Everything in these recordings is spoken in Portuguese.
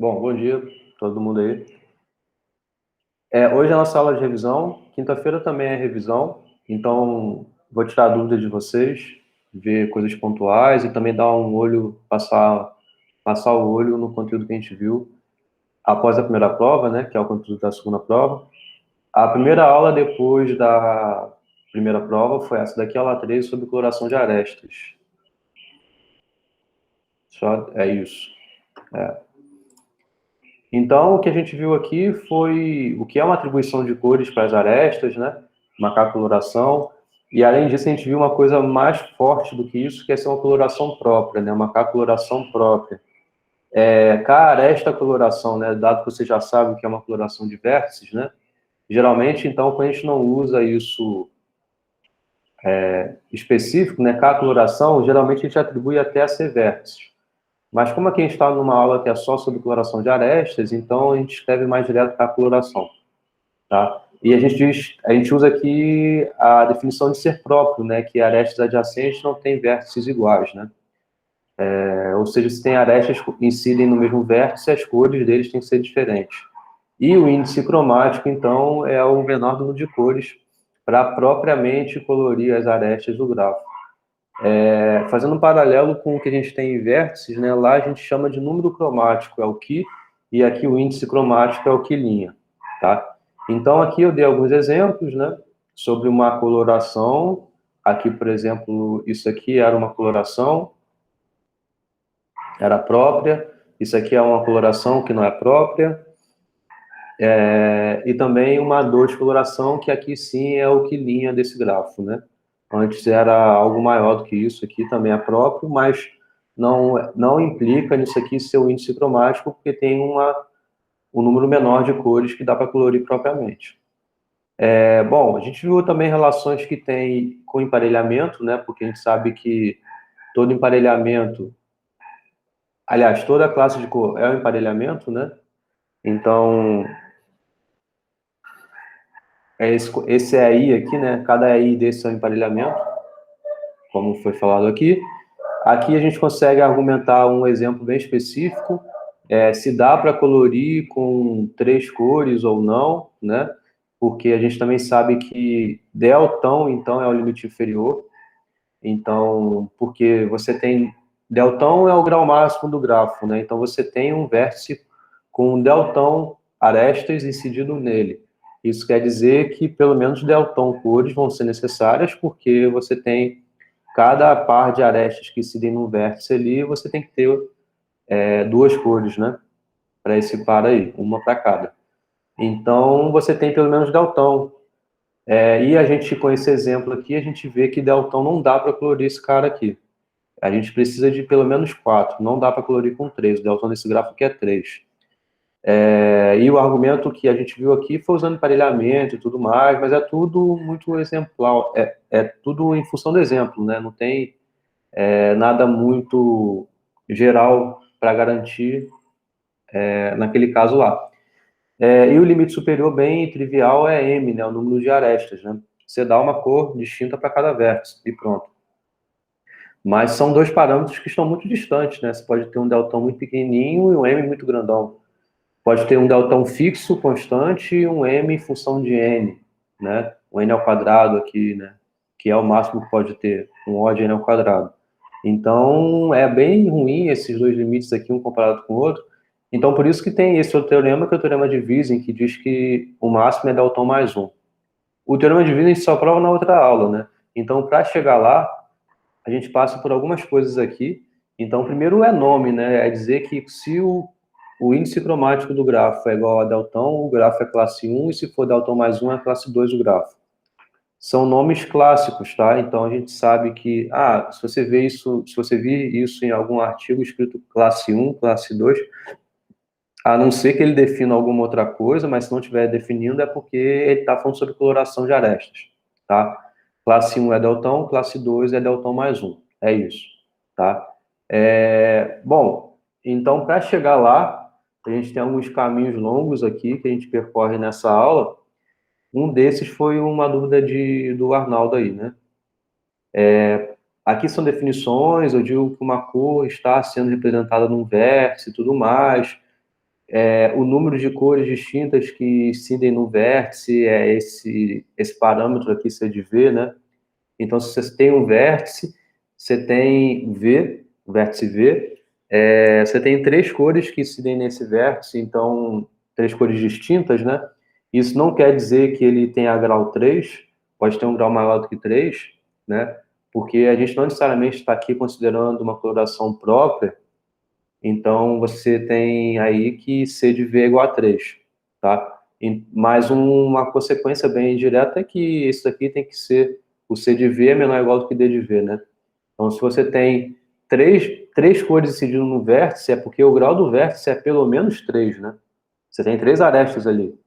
Bom dia todo mundo aí. Hoje é a nossa aula de revisão, quinta-feira também é revisão, então vou tirar dúvidas de vocês, ver coisas pontuais e também dar um olho, passar o olho no conteúdo que a gente viu após a primeira prova, né, que é o conteúdo da segunda prova. A primeira aula depois da primeira prova foi essa daqui, aula 13, sobre coloração de arestas. Só é isso. Então, o que a gente viu aqui foi o que é uma atribuição de cores para as arestas, né? Uma coloração. E, além disso, a gente viu uma coisa mais forte do que isso, que é ser uma coloração própria, né? Uma coloração própria. Cada aresta coloração, né? Dado que você já sabe o que é uma coloração de vértices, né? Geralmente, então, quando a gente não usa isso específico, né? Cada coloração, geralmente a gente atribui até a ser vértices. Mas como aqui a gente está numa aula que é só sobre coloração de arestas, então a gente escreve mais direto para a coloração, tá? E a gente usa aqui a definição de ser próprio, né? Que arestas adjacentes não têm vértices iguais, né? Ou seja, se tem arestas que incidem no mesmo vértice, as cores deles têm que ser diferentes. E o índice cromático, então, é o menor número de cores para propriamente colorir as arestas do grafo. Fazendo um paralelo com o que a gente tem em vértices, né? Lá a gente chama de número cromático, é o Ki, e aqui o índice cromático é o Quilinha, tá? Então, aqui eu dei alguns exemplos, né? Sobre uma coloração. Aqui, por exemplo, isso aqui era uma coloração, era própria. Isso aqui é uma coloração que não é própria. E também uma dor de coloração, que aqui sim é o Quilinha desse grafo, né? Antes era algo maior do que isso, aqui também é próprio, mas não implica nisso aqui ser o índice cromático, porque tem um número menor de cores que dá para colorir propriamente. Bom, a gente viu também relações que tem com emparelhamento, né? Porque a gente sabe que todo emparelhamento, aliás, toda classe de cor é um emparelhamento, né? Então, esse EI aqui, né? Cada EI desse é um emparelhamento, como foi falado aqui. Aqui a gente consegue argumentar um exemplo bem específico, se dá para colorir com 3 cores ou não, né? Porque a gente também sabe que deltão, então, é o limite inferior. Então, porque você tem... Deltão é o grau máximo do grafo, né? Então, você tem um vértice com um deltão arestas incidido nele. Isso quer dizer que pelo menos deltão cores vão ser necessárias, porque você tem cada par de arestas que incidem num vértice ali, você tem que ter 2 cores, né? Para esse par aí, uma para cada. Então, você tem pelo menos deltão. E a gente, com esse exemplo aqui, a gente vê que deltão não dá para colorir esse cara aqui. A gente precisa de pelo menos 4, não dá para colorir com 3. O deltão desse gráfico aqui é 3. E o argumento que a gente viu aqui foi usando emparelhamento e tudo mais, mas é tudo muito exemplar, é tudo em função do exemplo, né? Não tem nada muito geral para garantir naquele caso lá. E o limite superior bem trivial é M, né? O número de arestas, né? Você dá uma cor distinta para cada vértice e pronto. Mas são dois parâmetros que estão muito distantes, né? Você pode ter um deltão muito pequenininho e um M muito grandão. Pode ter um deltão fixo, constante, e um M em função de N, né? Um N ao quadrado aqui, né? Que é o máximo que pode ter, um O de N ao quadrado. Então, é bem ruim esses dois limites aqui, um comparado com o outro. Então, por isso que tem esse outro teorema, que é o teorema de Wisen, que diz que o máximo é deltão mais 1. O teorema de Wisen a gente só prova na outra aula, né? Então, para chegar lá, a gente passa por algumas coisas aqui. Então, primeiro é nome, né? É dizer que se o índice cromático do grafo é igual a deltão, o grafo é classe 1, e se for deltão mais 1, é classe 2 o grafo. São nomes clássicos, tá? Então, a gente sabe que, se você vê isso, se você vir isso em algum artigo escrito classe 1, classe 2, a não ser que ele defina alguma outra coisa, mas se não estiver definindo é porque ele está falando sobre coloração de arestas, tá? Classe 1 é deltão, classe 2 é deltão mais 1. É isso, tá? Bom, então, para chegar lá, a gente tem alguns caminhos longos aqui que a gente percorre nessa aula. Um desses foi uma dúvida do Arnaldo aí, né? Aqui são definições, eu digo que uma cor está sendo representada num vértice e tudo mais. o número de cores distintas que incidem no vértice é esse parâmetro aqui, C de V, né? Então, se você tem um vértice, você tem V, o vértice V, você tem 3 cores que incidem nesse vértice, então, 3 cores distintas, né? Isso não quer dizer que ele tenha grau 3, pode ter um grau maior do que 3, né? Porque a gente não necessariamente está aqui considerando uma coloração própria, então você tem aí que C de V é igual a 3, tá? Mas uma consequência bem direta é que isso aqui tem que ser, o C de V é menor ou igual do que D de V, né? Então, se você tem três cores incidindo no vértice, é porque o grau do vértice é pelo menos 3, né? Você tem 3 arestas ali.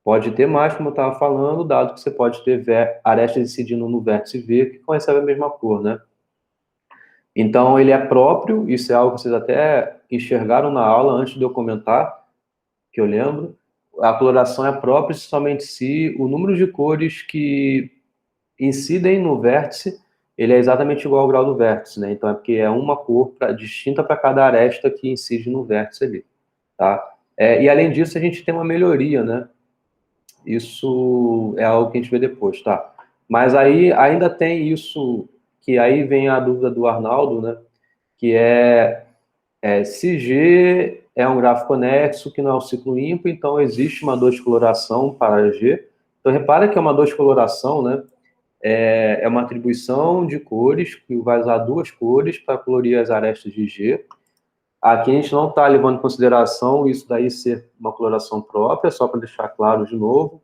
Pode ter mais, como eu estava falando, dado que você pode ter arestas incidindo no vértice V que recebe a mesma cor, né? Então, ele é próprio, isso é algo que vocês até enxergaram na aula antes de eu comentar, que eu lembro. A coloração é própria somente se o número de cores que incidem no vértice, ele é exatamente igual ao grau do vértice, né? Então, é porque é uma cor distinta para cada aresta que incide no vértice ali, tá? E, além disso, a gente tem uma melhoria, né? Isso é algo que a gente vê depois, tá? Mas aí ainda tem isso, que aí vem a dúvida do Arnaldo, né? Que se G é um gráfico conexo, que não é um ciclo ímpar, então existe uma descoloração para G. Então, repara que é uma descoloração, né? É uma atribuição de cores, que vai usar 2 cores para colorir as arestas de G. Aqui a gente não está levando em consideração isso daí ser uma coloração própria, só para deixar claro de novo.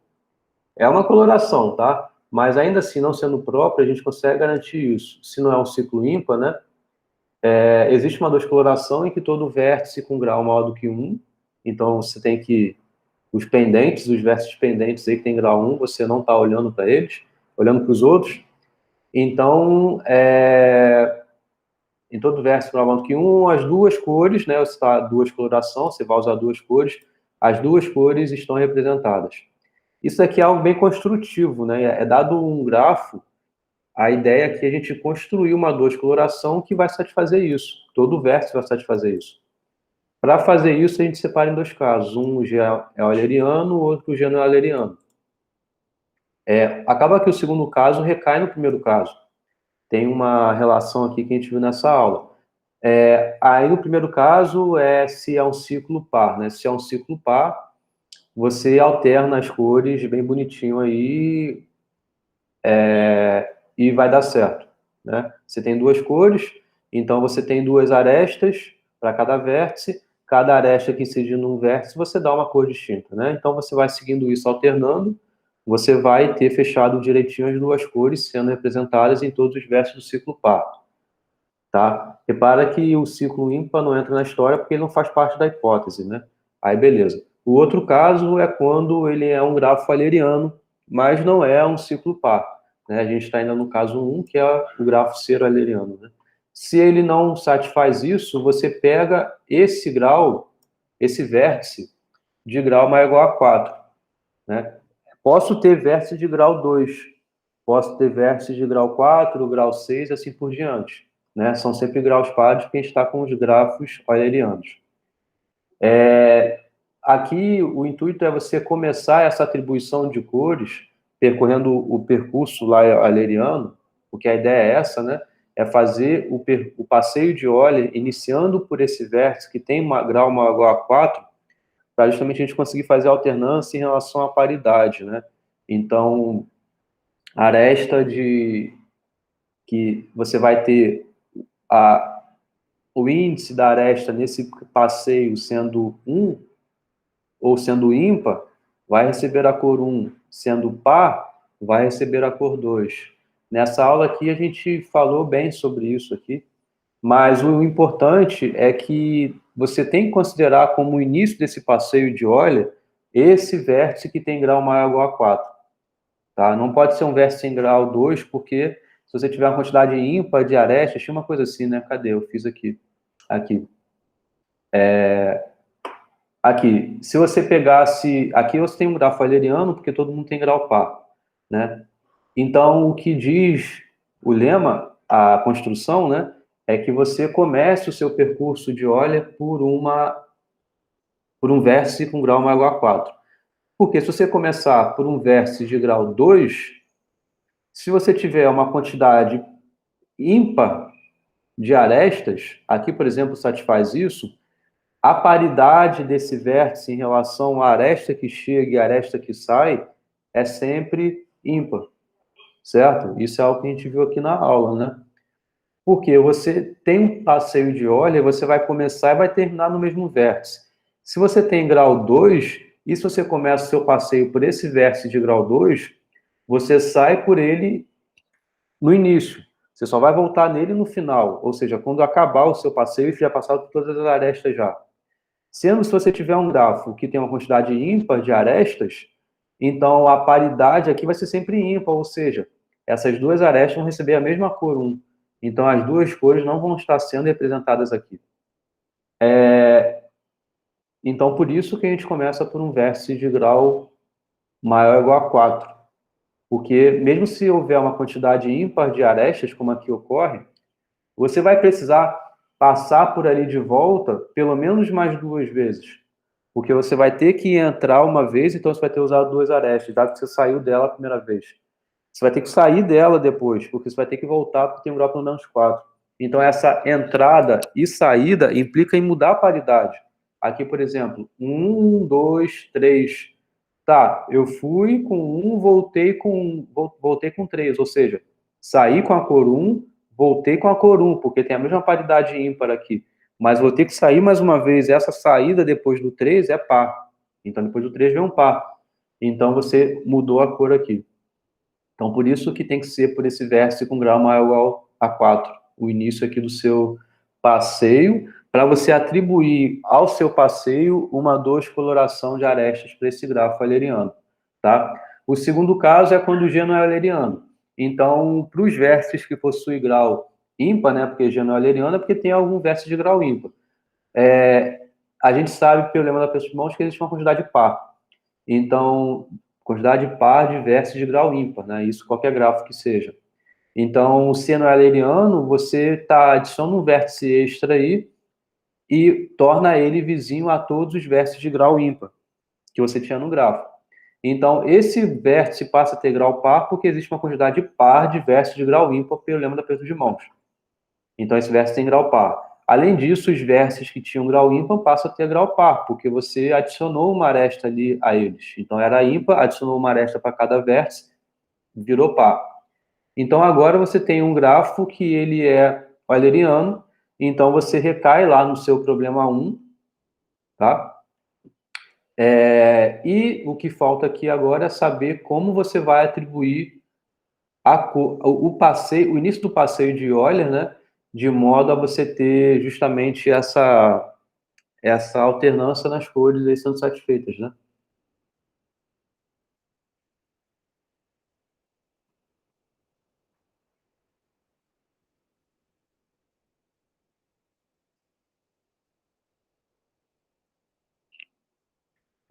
É uma coloração, tá? Mas ainda assim, não sendo própria, a gente consegue garantir isso. Se não é um ciclo ímpar, né? Existe uma descoloração em que todo vértice com grau maior do que 1, então você tem que, os pendentes, os vértices pendentes aí que tem grau 1, você não está olhando para eles, olhando para os outros. Então, em todo vértice com grau maior do que 1, as 2 cores, né? Você está 2 coloração, você vai usar 2 cores, as 2 cores estão representadas. Isso aqui é algo bem construtivo, né? É dado um grafo, a ideia é que a gente construir uma descoloração que vai satisfazer isso. Todo vértice vai satisfazer isso. Para fazer isso, a gente separa em 2 casos. Um G é euleriano, o outro G não é euleriano. Acaba que o segundo caso recai no primeiro caso. Tem uma relação aqui que a gente viu nessa aula. Aí, no primeiro caso, se é um ciclo par, né? Se é um ciclo par, você alterna as cores bem bonitinho aí, e vai dar certo, né? Você tem 2 cores, então você tem 2 arestas para cada vértice, cada aresta que incide num vértice, você dá uma cor distinta, né? Então você vai seguindo isso alternando, você vai ter fechado direitinho as 2 cores sendo representadas em todos os vértices do ciclo par, tá? Repara que o ciclo ímpar não entra na história porque ele não faz parte da hipótese, né? Aí beleza. O outro caso é quando ele é um grafo euleriano, mas não é um ciclo par, né? A gente está ainda no caso 1, que é o grafo ser euleriano, né? Se ele não satisfaz isso, você pega esse grau, esse vértice de grau maior ou igual a 4, né? Posso ter vértice de grau 2, posso ter vértice de grau 4, grau 6, assim por diante, né? São sempre graus pares porque a gente está com os grafos eulerianos. Aqui, o intuito é você começar essa atribuição de cores percorrendo o percurso lá euleriano, porque a ideia é essa, né? É fazer o passeio de Euler iniciando por esse vértice que tem grau maior ou igual a 4, para justamente a gente conseguir fazer a alternância em relação à paridade, né? Então, a aresta que você vai ter o índice da aresta nesse passeio sendo 1 ou sendo ímpar, vai receber a cor 1. Sendo par, vai receber a cor 2. Nessa aula aqui a gente falou bem sobre isso aqui, mas o importante é que você tem que considerar como o início desse passeio de Euler esse vértice que tem grau maior ou igual a 4. Tá? Não pode ser um vértice em grau 2, porque se você tiver uma quantidade ímpar de arestas, tinha uma coisa assim, né? Cadê? Eu fiz aqui. Aqui. Aqui. Se você pegasse... Aqui você tem um grafo euleriano, porque todo mundo tem grau par, né? Então, o que diz o lema, a construção, né? É que você comece o seu percurso de Euler por uma por um vértice com grau maior ou igual a 4. Porque se você começar por um vértice de grau 2, se você tiver uma quantidade ímpar de arestas, aqui, por exemplo, satisfaz isso, a paridade desse vértice em relação à aresta que chega e à aresta que sai é sempre ímpar, certo? Isso é algo que a gente viu aqui na aula, né? Porque você tem um passeio de Euler, você vai começar e vai terminar no mesmo vértice. Se você tem grau 2, e se você começa o seu passeio por esse vértice de grau 2, você sai por ele no início. Você só vai voltar nele no final, ou seja, quando acabar o seu passeio e já passar por todas as arestas já. Sendo, se você tiver um grafo que tem uma quantidade ímpar de arestas, então a paridade aqui vai ser sempre ímpar, ou seja, essas duas arestas vão receber a mesma cor 1. Então as duas cores não vão estar sendo representadas aqui. Então por isso que a gente começa por um vértice de grau maior ou igual a 4. Porque mesmo se houver uma quantidade ímpar de arestas, como aqui ocorre, você vai precisar passar por ali de volta pelo menos mais 2 vezes. Porque você vai ter que entrar uma vez, então você vai ter usado 2 arestas, dado que você saiu dela a primeira vez. Você vai ter que sair dela depois, porque você vai ter que voltar porque tem um grau pelo menos 4. Então, essa entrada e saída implica em mudar a paridade. Aqui, por exemplo, 1, 2, 3. Tá, eu fui com 1, voltei com 3, ou seja, saí com a cor 1, voltei com a cor 1, porque tem a mesma paridade ímpar aqui. Mas vou ter que sair mais uma vez. Essa saída depois do 3 é par. Então, depois do 3 vem um par. Então, você mudou a cor aqui. Então, por isso que tem que ser por esse vértice com grau maior ou igual a 4, o início aqui do seu passeio, para você atribuir ao seu passeio uma descoloração de arestas para esse grafo euleriano, tá? O segundo caso é quando o G não é euleriano. Então, para os vértices que possuem grau ímpar, né, porque G não é euleriano, é porque tem algum vértice de grau ímpar. A gente sabe, pelo lema da pessoa de mãos, que existe uma quantidade par. Então, quantidade par de vértices de grau ímpar, né? Isso qualquer grafo que seja. Então, sendo euleriano, você adiciona um vértice extra aí e torna ele vizinho a todos os vértices de grau ímpar que você tinha no grafo. Então, esse vértice passa a ter grau par porque existe uma quantidade par de vértices de grau ímpar pelo lema da aperto de mãos. Então, esse vértice tem grau par. Além disso, os vértices que tinham grau ímpar passam a ter grau par, porque você adicionou uma aresta ali a eles. Então, era ímpar, adicionou uma aresta para cada vértice, virou par. Então, agora você tem um grafo que ele é euleriano, então você recai lá no seu problema 1, tá? E o que falta aqui agora é saber como você vai atribuir o passeio, o início do passeio de Euler, né? De modo a você ter justamente essa alternância nas cores aí sendo satisfeitas, né?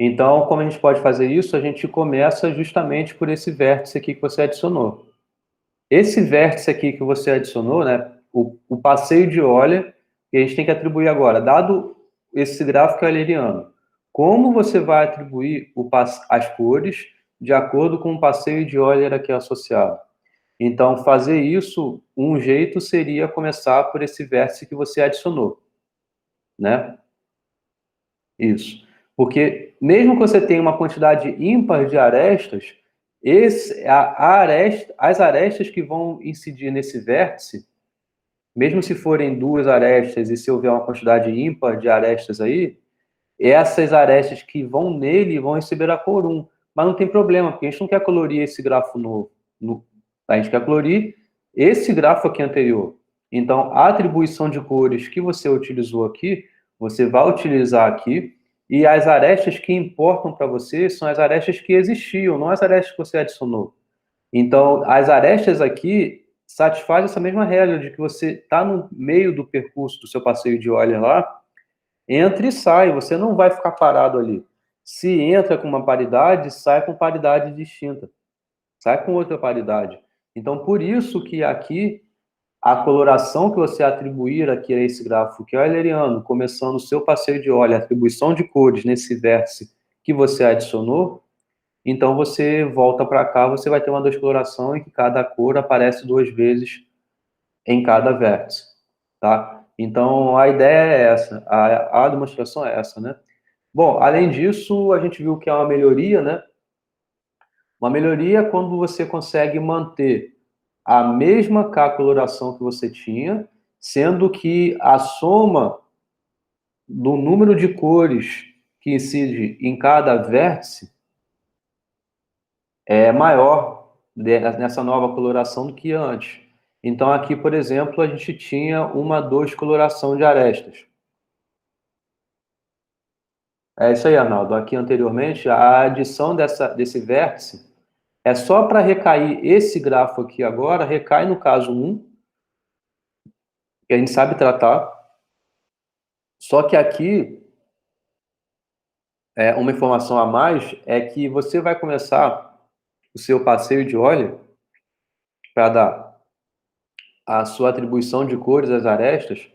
Então, como a gente pode fazer isso? A gente começa justamente por esse vértice aqui que você adicionou. Esse vértice aqui que você adicionou, né? O passeio de Euler, que a gente tem que atribuir agora, dado esse gráfico euleriano, como você vai atribuir as cores de acordo com o passeio de Euler aqui associado? Então, fazer isso, um jeito seria começar por esse vértice que você adicionou, né? Isso. Porque mesmo que você tenha uma quantidade ímpar de arestas, as arestas que vão incidir nesse vértice, mesmo se forem 2 arestas e se houver uma quantidade ímpar de arestas aí, essas arestas que vão nele vão receber a cor 1. Mas não tem problema, porque a gente não quer colorir esse grafo novo. A gente quer colorir esse grafo aqui anterior. Então, a atribuição de cores que você utilizou aqui, você vai utilizar aqui, e as arestas que importam para você são as arestas que existiam, não as arestas que você adicionou. Então, as arestas aqui satisfazem essa mesma regra de que você está no meio do percurso do seu passeio de Euler lá, entra e sai, você não vai ficar parado ali. Se entra com uma paridade, sai com paridade distinta, sai com outra paridade. Então, por isso que aqui a coloração que você atribuir aqui a esse gráfico que é euleriano, começando o seu passeio de Euler, a atribuição de cores nesse vértice que você adicionou, então você volta para cá, você vai ter uma descoloração em que cada cor aparece 2 vezes em cada vértice, tá? Então, a ideia é essa, a demonstração é essa, né? Bom, além disso, a gente viu que é uma melhoria, né? Uma melhoria é quando você consegue manter a mesma coloração que você tinha, sendo que a soma do número de cores que incide em cada vértice é maior nessa nova coloração do que antes. Então, aqui, por exemplo, a gente tinha uma descoloração de arestas. É isso aí, Arnaldo. Aqui anteriormente, a adição desse vértice é só para recair esse grafo aqui agora, recai no caso 1, que a gente sabe tratar. Só que aqui, uma informação a mais é que você vai começar o seu passeio de óleo para dar a sua atribuição de cores às arestas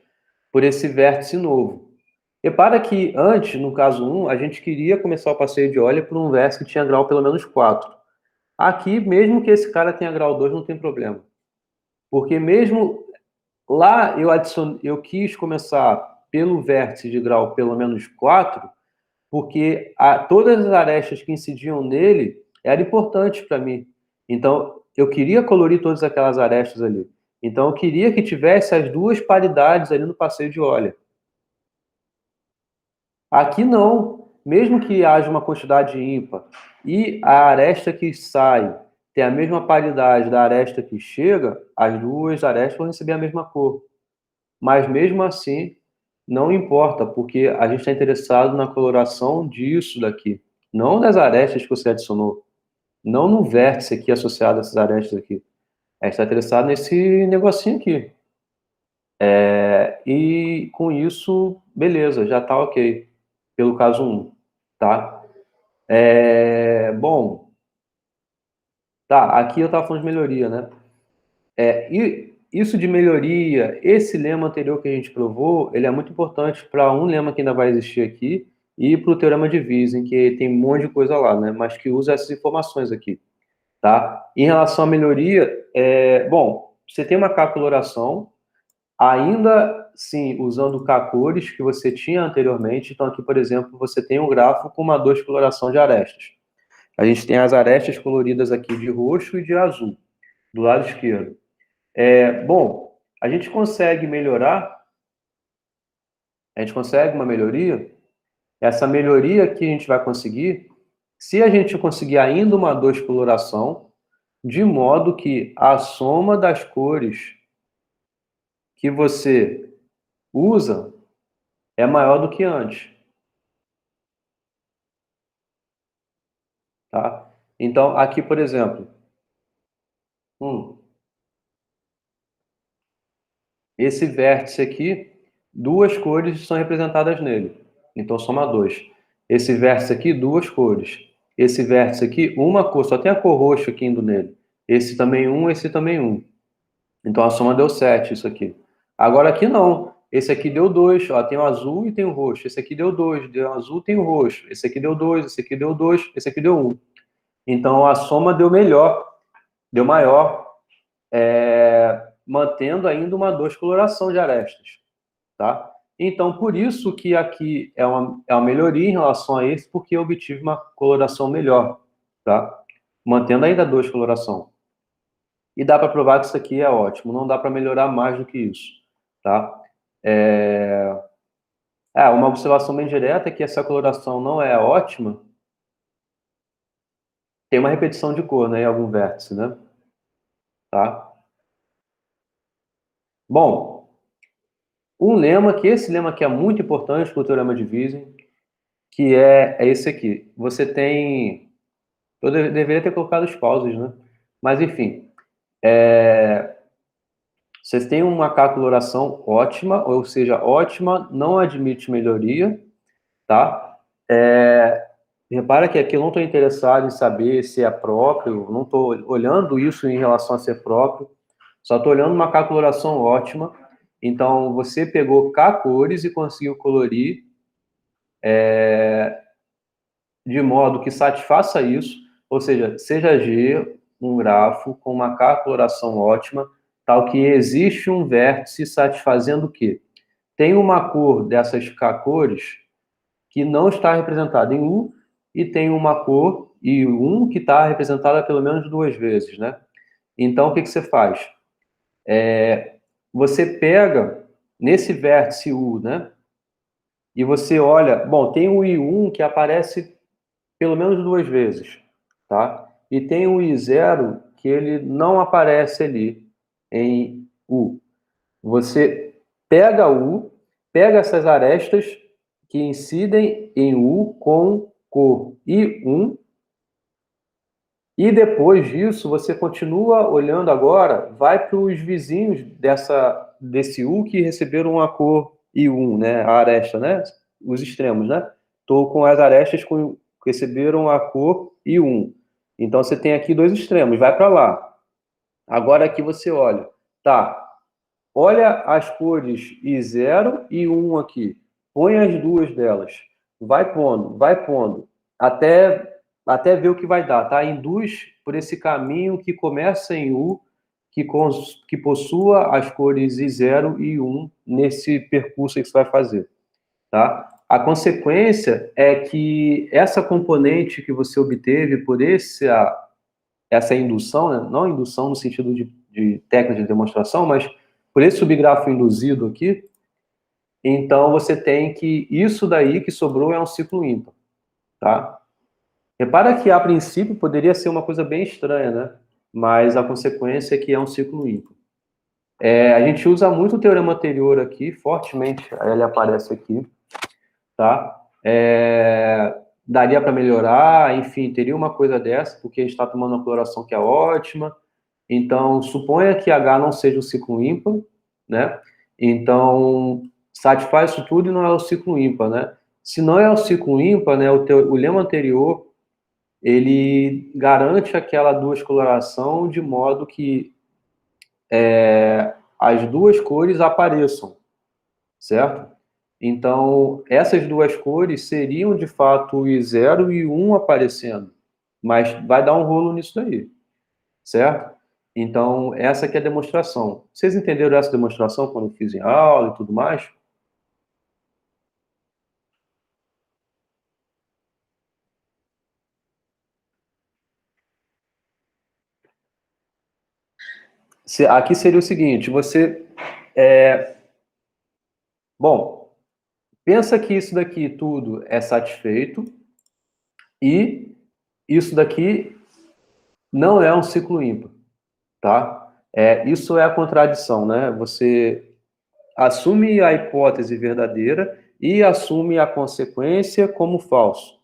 por esse vértice novo. Repara que antes, no caso 1, a gente queria começar o passeio de óleo por um vértice que tinha grau pelo menos 4. Aqui, mesmo que esse cara tenha grau 2, não tem problema. Porque mesmo lá eu quis começar pelo vértice de grau pelo menos 4, porque todas as arestas que incidiam nele eram importantes para mim. Então, eu queria colorir todas aquelas arestas ali. Então, eu queria que tivesse as duas paridades ali no passeio de óleo. Aqui não. Mesmo que haja uma quantidade ímpar e a aresta que sai tem a mesma paridade da aresta que chega, as duas arestas vão receber a mesma cor. Mas mesmo assim, não importa, porque a gente está interessado na coloração disso daqui, não das arestas que você adicionou, não no vértice aqui associado a essas arestas aqui. A gente está interessado nesse negocinho aqui. E com isso, beleza, já está ok, pelo caso 1, tá? Bom, tá, aqui eu estava falando de melhoria, né? E isso de melhoria, esse lema anterior que a gente provou, ele é muito importante para um lema que ainda vai existir aqui e para o teorema de Wien, que tem um monte de coisa lá, né? Mas que usa essas informações aqui, tá? Em relação à melhoria, bom, você tem uma coloração, ainda sim usando cores que você tinha anteriormente. Então aqui, por exemplo, você tem um grafo com uma descoloração de arestas. A gente tem as arestas coloridas aqui de roxo e de azul, do lado esquerdo. Bom, a gente consegue melhorar, a gente consegue uma melhoria. Essa melhoria que a gente vai conseguir, se a gente conseguir ainda uma descoloração, de modo que a soma das cores que você usa é maior do que antes, tá? Então, aqui, por exemplo, esse vértice aqui, duas cores são representadas nele. Então, soma 2. Esse vértice aqui, duas cores. Esse vértice aqui, uma cor. Só tem a cor roxa aqui indo nele. Esse também um, esse também um. Então, a soma deu 7, isso aqui. Agora, aqui não. Esse aqui deu 2. Ó, tem o azul e tem o roxo. Esse aqui deu 2. Deu azul, tem o roxo. Esse aqui deu 2. Esse aqui deu 2. Esse aqui deu 1. Então, a soma deu melhor. Deu maior. Mantendo ainda uma descoloração de arestas, tá? Então, por isso que aqui é uma melhoria em relação a esse, porque eu obtive uma coloração melhor, tá? Mantendo ainda a descoloração. E dá para provar que isso aqui é ótimo, não dá para melhorar mais do que isso, tá? Uma observação bem direta é que essa coloração não é ótima, tem uma repetição de cor, né, em algum vértice, né? Tá? Bom, esse lema aqui é muito importante para o teorema de Wien, que é esse aqui. Você tem... Eu deveria ter colocado os pauses, né? Mas, enfim. Vocês têm uma coloração ótima, ou seja, ótima, não admite melhoria, tá? Repara que aqui eu não estou interessado em saber se é próprio, não estou olhando isso em relação a ser próprio, Só estou olhando uma K coloração ótima. Então, você pegou K cores e conseguiu colorir de modo que satisfaça isso, ou seja G um grafo com uma K coloração ótima, tal que existe um vértice satisfazendo o quê? Tem uma cor dessas K cores que não está representada em U e tem uma cor I1 que está representada pelo menos 2 vezes, né? Então, o que você faz? Você pega nesse vértice U, né? E você olha, bom, tem o I1 que aparece pelo menos 2 vezes, tá? E tem o I0 que ele não aparece ali em U. Você pega U, pega essas arestas que incidem em U com cor I1 e depois disso você continua olhando agora, vai para os vizinhos desse U que receberam a cor I1, né? A aresta, né? Os extremos, né? Estou com as arestas que receberam a cor I1. Então você tem aqui 2 extremos, vai para lá. Agora aqui você olha, tá? Olha as cores I0 e I1 aqui. Põe as duas delas. Vai pondo, até ver o que vai dar, tá? Induz por esse caminho que começa em U, que possua as cores I0 e I1 nesse percurso que você vai fazer, tá? A consequência é que essa componente que você obteve por essa indução, né? Não indução no sentido de técnica de demonstração, mas por esse subgrafo induzido aqui, então você tem que isso daí que sobrou é um ciclo ímpar, tá? Repara que a princípio poderia ser uma coisa bem estranha, né? Mas a consequência é que é um ciclo ímpar. A gente usa muito o teorema anterior aqui, fortemente, ele aparece aqui, tá? Daria para melhorar, enfim, teria uma coisa dessa, porque a gente está tomando uma coloração que é ótima. Então, suponha que H não seja o ciclo ímpar, né? Então, satisfaz isso tudo e não é o ciclo ímpar, né? Se não é o ciclo ímpar, né, o lema anterior, ele garante aquela duas coloração de modo que as duas cores apareçam, certo? Então, essas duas cores seriam, de fato, o I0 e o I1 aparecendo, mas vai dar um rolo nisso daí, certo? Então, essa aqui é a demonstração. Vocês entenderam essa demonstração quando eu fiz em aula e tudo mais? Aqui seria o seguinte, bom, pensa que isso daqui tudo é satisfeito e isso daqui não é um ciclo ímpar, tá? Isso é a contradição, né? Você assume a hipótese verdadeira e assume a consequência como falso.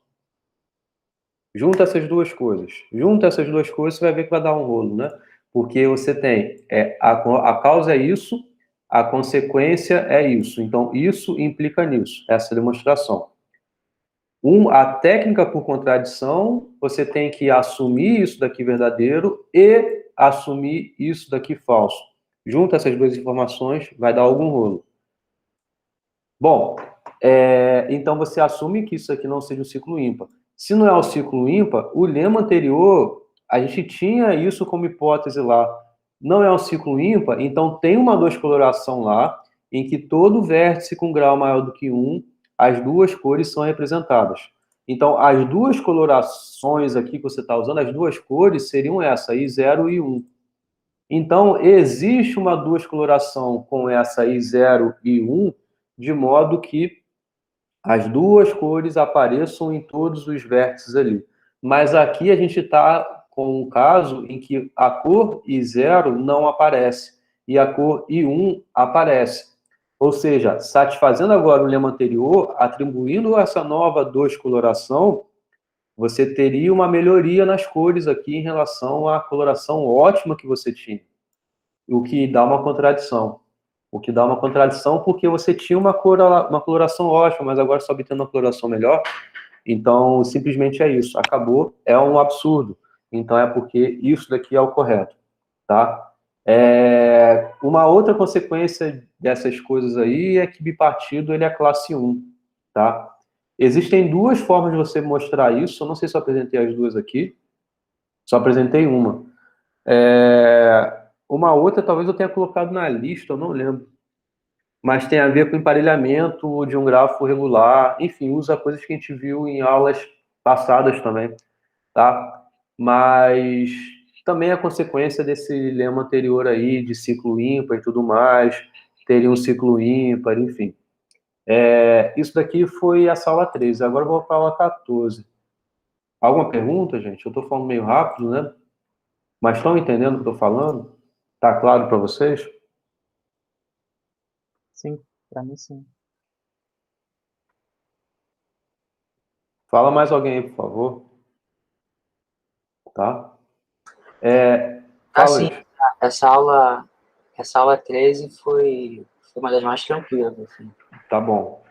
Junta essas duas coisas. Junta essas duas coisas, você vai ver que vai dar um rolo, né? Porque você tem a causa é isso, a consequência é isso. Então, isso implica nisso, essa demonstração. A técnica por contradição, você tem que assumir isso daqui verdadeiro e assumir isso daqui falso. Junta essas duas informações, vai dar algum rolo. Bom, então você assume que isso aqui não seja um ciclo ímpar. Se não é o ciclo ímpar, o lema anterior, a gente tinha isso como hipótese lá. Não é um ciclo ímpar, então tem uma duas coloração lá, em que todo vértice com grau maior do que 1, as duas cores são representadas. Então, as duas colorações aqui que você está usando, as duas cores seriam essa, I0 e I1. Então, existe uma duas coloração com essa I0 e I1, de modo que as duas cores apareçam em todos os vértices ali. Mas aqui a gente está com um caso em que a cor I0 não aparece e a cor I1 aparece. Ou seja, satisfazendo agora o lema anterior, atribuindo essa nova dois coloração, você teria uma melhoria nas cores aqui em relação à coloração ótima que você tinha. O que dá uma contradição. O que dá uma contradição porque você tinha uma coloração ótima, mas agora só obtendo uma coloração melhor. Então, simplesmente é isso. Acabou. É um absurdo. Então, é porque isso daqui é o correto. Tá? Uma outra consequência dessas coisas aí é que bipartido ele é classe 1, tá? Existem duas formas de você mostrar isso, eu não sei se eu apresentei as duas aqui, só apresentei uma. Uma outra talvez eu tenha colocado na lista, eu não lembro, mas tem a ver com emparelhamento de um grafo regular, enfim, usa coisas que a gente viu em aulas passadas também, tá? Mas também é consequência desse lema anterior aí, de ciclo ímpar e tudo mais, teria um ciclo ímpar, enfim. Isso daqui foi a sala 13, agora eu vou para a aula 14. Alguma pergunta, gente? Eu estou falando meio rápido, né? Mas estão entendendo o que eu estou falando? Tá claro para vocês? Sim, para mim sim. Fala mais alguém aí, por favor, tá? Fala, Assim, Luiz. essa aula 13 foi uma das mais tranquilas, assim. Tá bom.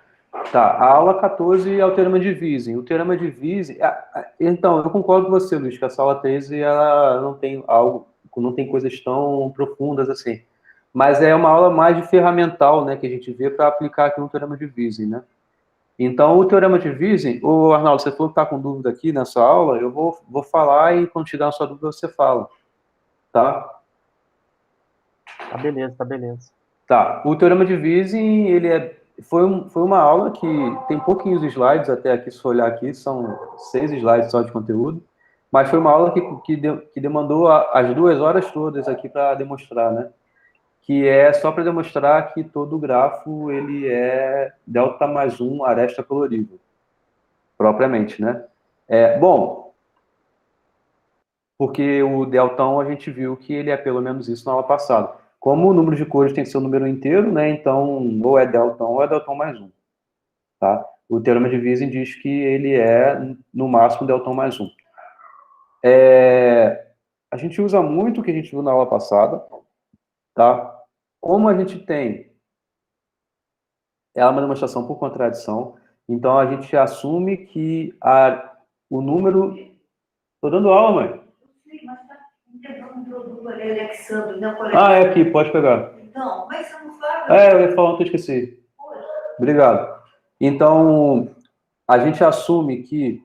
Tá, a aula 14 é o teorema de Wiesen. O teorema de Wiesen... Então, eu concordo com você, Luiz, que a sala 13 ela não tem algo, não tem coisas tão profundas assim. Mas é uma aula mais de ferramental, né, que a gente vê para aplicar aqui no teorema de Wiesen, né? Então, o teorema de Wiesen, o Arnaldo, você falou que está com dúvida aqui nessa aula, eu vou falar e quando tiver a sua dúvida você fala, tá? Tá beleza, tá beleza. Tá, o teorema de Wiesen, foi uma aula que tem pouquinhos slides, até aqui, se for olhar aqui, são 6 slides só de conteúdo, mas foi uma aula que demandou as 2 horas todas aqui para demonstrar, né? Que é só para demonstrar que todo grafo ele é delta mais 1 aresta colorível, propriamente, né? Bom, porque o deltão a gente viu que ele é pelo menos isso na aula passada. Como o número de cores tem que ser um número inteiro, né? Então, ou é deltão ou é deltão mais 1, tá? O teorema de Wiesen diz que ele é, no máximo, deltão mais 1. A gente usa muito o que a gente viu na aula passada, tá? Como a gente tem uma demonstração por contradição, então a gente assume que o número... Estou dando aula, mãe. Sim, mas está entregando um produto ali, Alexandre, não, colega. É aqui, pode pegar. Então, mas você não fala... eu ia falar, não esqueci. Obrigado. Então, a gente assume que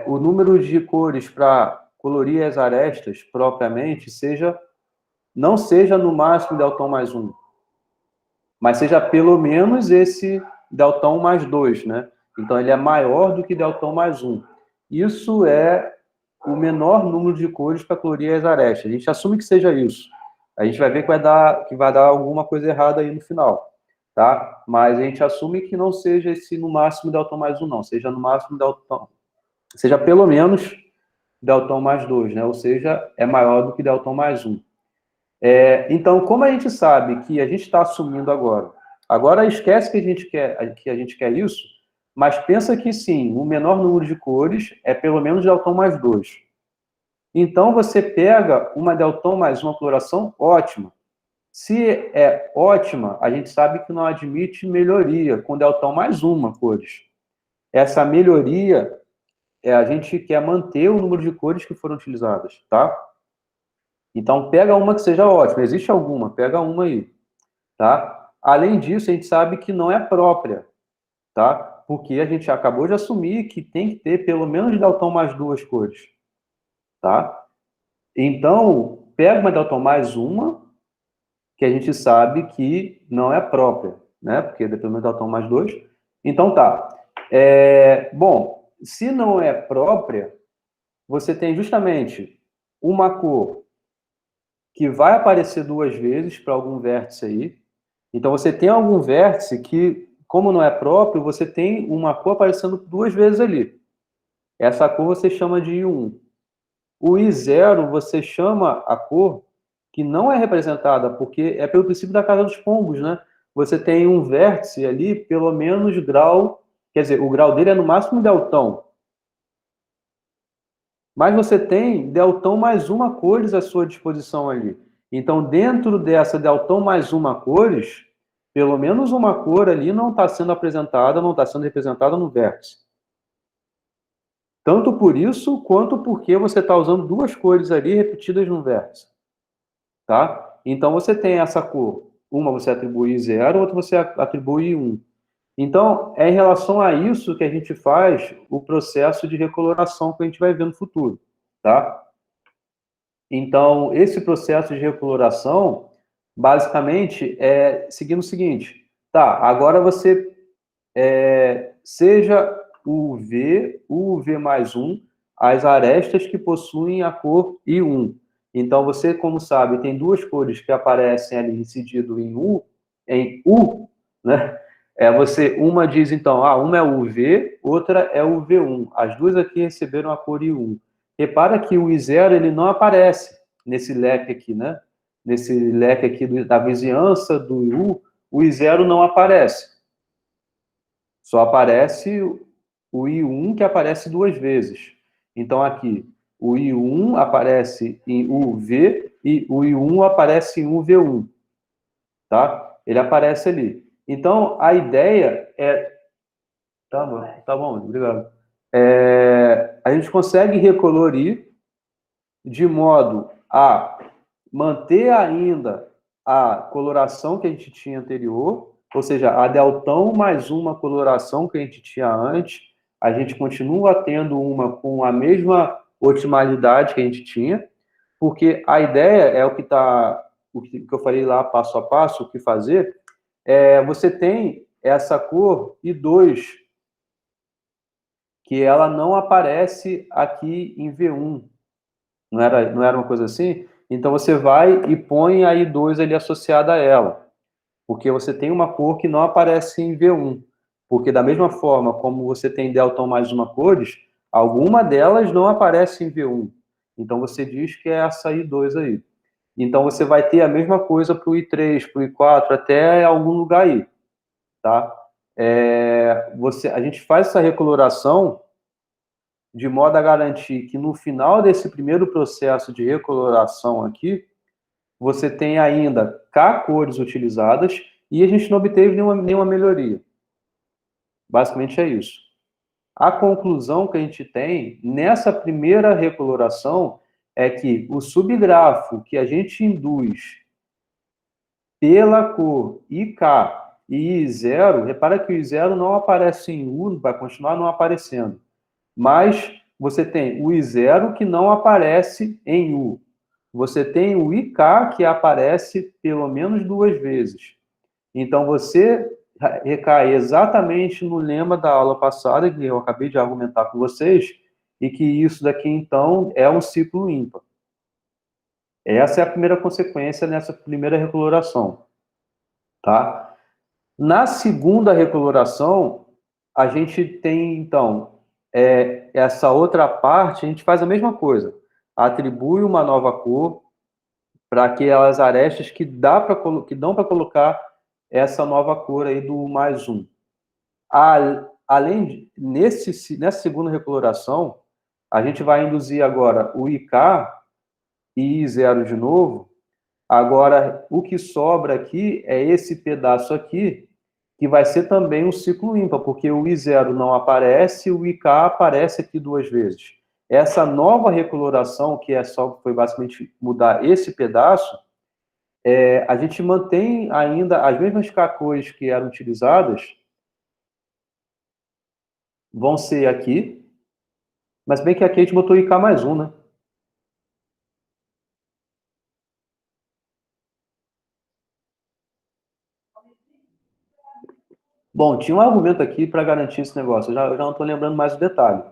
o número de cores para colorir as arestas propriamente não seja no máximo deltão mais 1, mas seja pelo menos esse deltão mais 2, né? Então, ele é maior do que deltão mais 1. Isso é o menor número de cores para colorir as arestas. A gente assume que seja isso. A gente vai ver que vai dar alguma coisa errada aí no final, tá? Mas a gente assume que não seja esse no máximo deltão mais 1, não. Seja no máximo deltão... Seja pelo menos deltão mais 2, né? Ou seja, é maior do que deltão mais 1. Então, como a gente sabe que a gente está assumindo agora esquece que a gente quer isso, mas pensa que sim, o menor número de cores é pelo menos deltão mais 2. Então, você pega uma deltão mais uma coloração ótima. Se é ótima, a gente sabe que não admite melhoria com deltão mais uma cores. Essa melhoria, a gente quer manter o número de cores que foram utilizadas, tá? Então, pega uma que seja ótima. Existe alguma, pega uma aí, tá? Além disso, a gente sabe que não é própria, tá? Porque a gente acabou de assumir que tem que ter pelo menos deltão mais duas cores, tá? Então, pega uma deltão mais uma, que a gente sabe que não é própria, né? Porque pelo menos deltão mais dois. Então, tá. Bom, se não é própria, você tem justamente uma cor que vai aparecer duas vezes para algum vértice aí. Então, você tem algum vértice que, como não é próprio, você tem uma cor aparecendo duas vezes ali. Essa cor você chama de I1. O I0 você chama a cor que não é representada, porque é pelo princípio da casa dos pombos, né? Você tem um vértice ali, pelo menos grau, quer dizer, o grau dele é no máximo deltão. Mas você tem deltão mais uma cores à sua disposição ali. Então, dentro dessa deltão mais uma cores, pelo menos uma cor ali não está sendo apresentada, não está sendo representada no vértice. Tanto por isso, quanto porque você está usando duas cores ali repetidas no vértice. tá? Então, você tem essa cor. Uma você atribui 0, outra você atribui 1. Então, é em relação a isso que a gente faz o processo de recoloração que a gente vai ver no futuro, tá? Então, esse processo de recoloração, basicamente, é seguindo o seguinte. Tá, agora você seja o UV mais 1, as arestas que possuem a cor I1. Então, você, como sabe, tem duas cores que aparecem ali incidido em U, né? Uma diz, então, uma é UV, outra é UV1. As duas aqui receberam a cor I1. Repara que o I0 ele não aparece nesse leque aqui, né? Nesse leque aqui da vizinhança do U, o I0 não aparece. Só aparece o I1 que aparece duas vezes. Então, aqui, o I1 aparece em UV e o I1 aparece em UV1. Tá? Ele aparece ali. Então, a ideia é... Tá bom, obrigado. A gente consegue recolorir de modo a manter ainda a coloração que a gente tinha anterior, ou seja, a deltão mais uma coloração que a gente tinha antes, a gente continua tendo uma com a mesma otimalidade que a gente tinha, porque a ideia é o que eu falei lá passo a passo, o que fazer, você tem essa cor I2, que ela não aparece aqui em V1, não era uma coisa assim? Então você vai e põe a I2 ali associada a ela, porque você tem uma cor que não aparece em V1. Porque da mesma forma como você tem deltão mais uma cores, alguma delas não aparece em V1. Então você diz que é essa I2 aí. Então você vai ter a mesma coisa para o I3, para o I4, até algum lugar aí, tá? A gente faz essa recoloração de modo a garantir que no final desse primeiro processo de recoloração aqui, você tem ainda K cores utilizadas e a gente não obteve nenhuma melhoria. Basicamente é isso. A conclusão que a gente tem nessa primeira recoloração é que o subgrafo que a gente induz pela cor IK e I0, repara que o I0 não aparece em U, vai continuar não aparecendo. Mas você tem o I0 que não aparece em U. Você tem o IK que aparece pelo menos duas vezes. Então, você recai exatamente no lema da aula passada, que eu acabei de argumentar com vocês, e que isso daqui, então, é um ciclo ímpar. Essa é a primeira consequência nessa primeira recoloração. Tá? Na segunda recoloração, a gente tem, então, essa outra parte, a gente faz a mesma coisa. Atribui uma nova cor para aquelas arestas que dão para colocar essa nova cor aí do mais um. Nessa segunda recoloração, a gente vai induzir agora o IK e I0 de novo. Agora, o que sobra aqui é esse pedaço aqui, que vai ser também um ciclo ímpar, porque o I0 não aparece, o IK aparece aqui duas vezes. Essa nova recoloração, que foi basicamente mudar esse pedaço, a gente mantém ainda as mesmas K-cores que eram utilizadas, vão ser aqui, mas bem que aqui a gente botou IK mais um, né? Bom, tinha um argumento aqui para garantir esse negócio, eu já não estou lembrando mais o detalhe.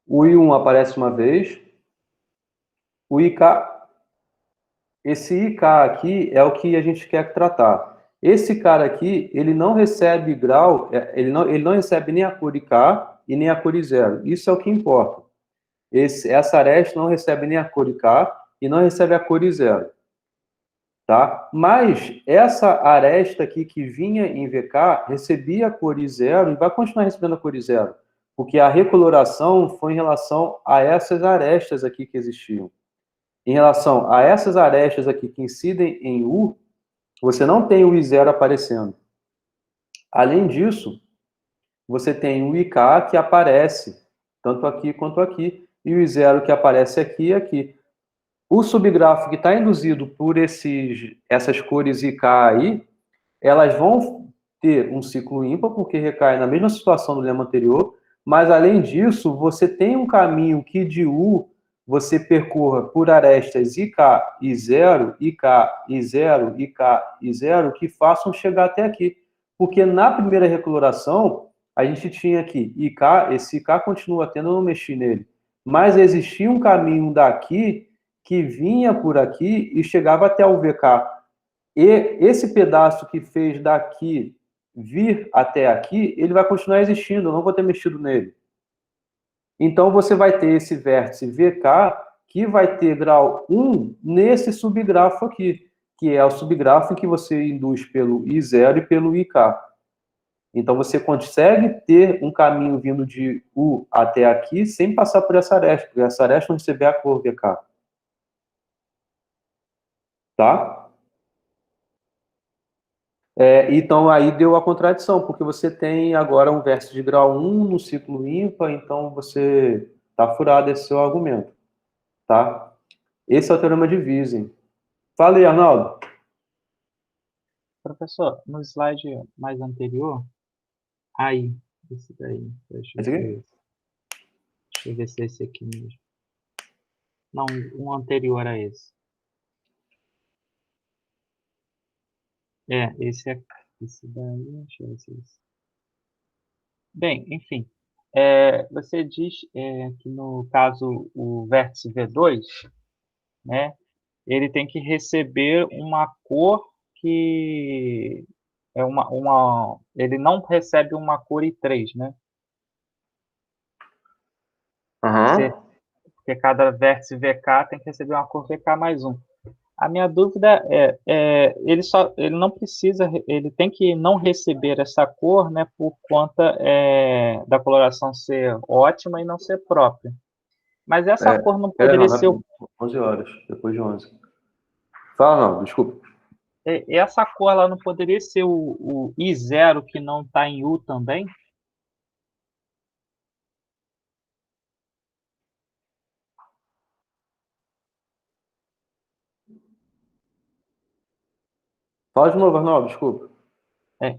O I1 aparece uma vez, o IK, esse IK aqui é o que a gente quer tratar. Esse cara aqui, ele não recebe grau, ele não recebe nem a cor IK e nem a cor I0. Isso é o que importa. Essa aresta não recebe nem a cor IK e não recebe a cor I0. Tá? Mas essa aresta aqui que vinha em VK recebia a cor I0 e vai continuar recebendo a cor I0. Porque a recoloração foi em relação a essas arestas aqui que existiam. Em relação a essas arestas aqui que incidem em U, você não tem o I0 aparecendo. Além disso, você tem o IK que aparece tanto aqui quanto aqui, e o I0 que aparece aqui e aqui. O subgrafo que está induzido por essas cores IK aí, elas vão ter um ciclo ímpar, porque recai na mesma situação do lema anterior, mas além disso, você tem um caminho que de U você percorra por arestas IK e 0, IK e 0, IK e 0, que façam chegar até aqui. Porque na primeira recoloração, a gente tinha aqui IK, esse IK continua tendo, eu não mexi nele, mas existia um caminho daqui que vinha por aqui e chegava até o VK. E esse pedaço que fez daqui vir até aqui, ele vai continuar existindo, eu não vou ter mexido nele. Então, você vai ter esse vértice VK, que vai ter grau 1 nesse subgrafo aqui, que é o subgrafo que você induz pelo I0 e pelo IK. Então, você consegue ter um caminho vindo de U até aqui sem passar por essa aresta, porque essa aresta onde você vê a cor VK. Tá? Então, aí deu a contradição, porque você tem agora um vértice de grau 1 no ciclo ímpar, então você está furado esse seu argumento, tá? Esse é o teorema de Wisen. Fala aí, Arnaldo. Professor, no slide mais anterior, aí, esse daí, deixa eu Esse aqui? ver. Deixa eu ver se é esse aqui mesmo. Não, um anterior a esse. Esse é esse daí, deixa eu ver se é esse. Bem, enfim, você diz que no caso o vértice V2, né, ele tem que receber uma cor que é ele não recebe uma cor I3, né? Aham. Porque cada vértice VK tem que receber uma cor VK mais um. A minha dúvida ele não precisa, ele tem que não receber essa cor, né, por conta da coloração ser ótima e não ser própria. Mas essa cor não Pera aí, poderia não, ser, rapidinho. 11 horas, depois de 11. Fala, não, desculpa. essa cor ela não poderia ser o I0 que não está em U também? Fala de novo, Arnaldo, desculpa.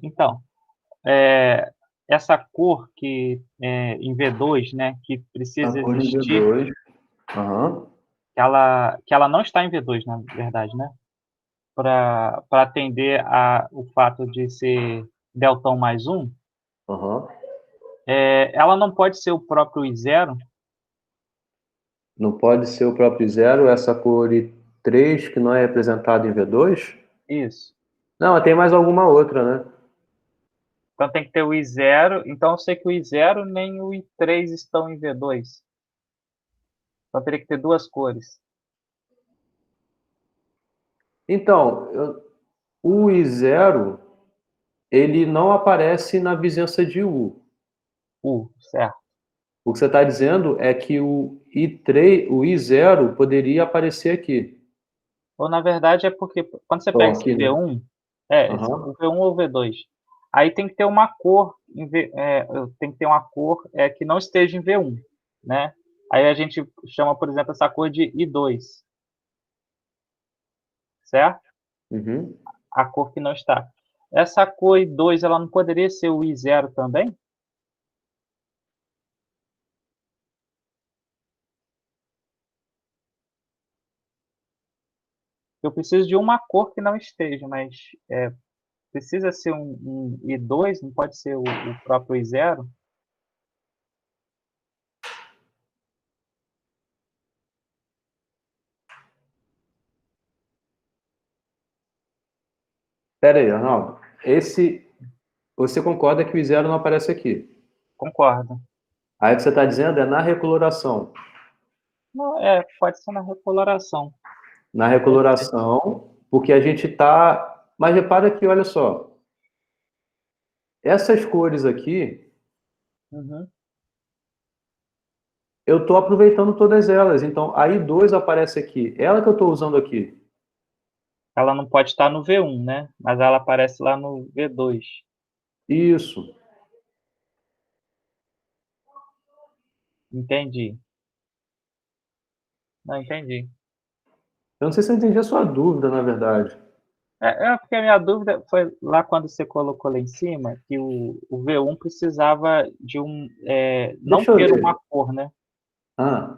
Então, essa cor que em V2, né, que A precisa cor de existir, V2. Aham. que ela não está em V2, na verdade, né? Para atender o fato de ser deltão mais um, Aham. ela não pode ser o próprio I0? Não pode ser o próprio zero, essa cor I3 que não é representada em V2? Isso. Não, tem mais alguma outra, né? Então tem que ter o I0. Então eu sei que o I0 nem o I3 estão em V2. Então teria que ter duas cores. Então, o I0, ele não aparece na vizinhança de U. Certo. O que você está dizendo é que o I3, o I0 poderia aparecer aqui. Ou na verdade é porque quando você Ou pega esse aqui, né? V1, Aham. o V1 ou o V2, aí tem que ter uma cor, tem que ter uma cor que não esteja em V1, né? Aí a gente chama, por exemplo, essa cor de I2, certo? Uhum. A cor que não está. Essa cor I2, ela não poderia ser o I0 também? Eu preciso de uma cor que não esteja, mas precisa ser um I2, não pode ser o próprio I0? Pera aí, Arnaldo. Você concorda que o I0 não aparece aqui? Concordo. Aí o que você está dizendo é na recoloração. Não, pode ser na recoloração. Na Pode ser. recoloração, porque a gente está. Mas repara que, olha só, essas cores aqui, Uhum. Eu estou aproveitando todas elas. Então, a I2 aparece aqui. Ela que eu estou usando aqui. Ela não pode estar no V1, né? Mas ela aparece lá no V2. Isso. Entendi. Não, entendi. Eu não sei se eu entendi a sua dúvida, na verdade. Porque a minha dúvida foi lá quando você colocou lá em cima que o V1 precisava de não Deixa eu ter uma ler. cor, né? Ah,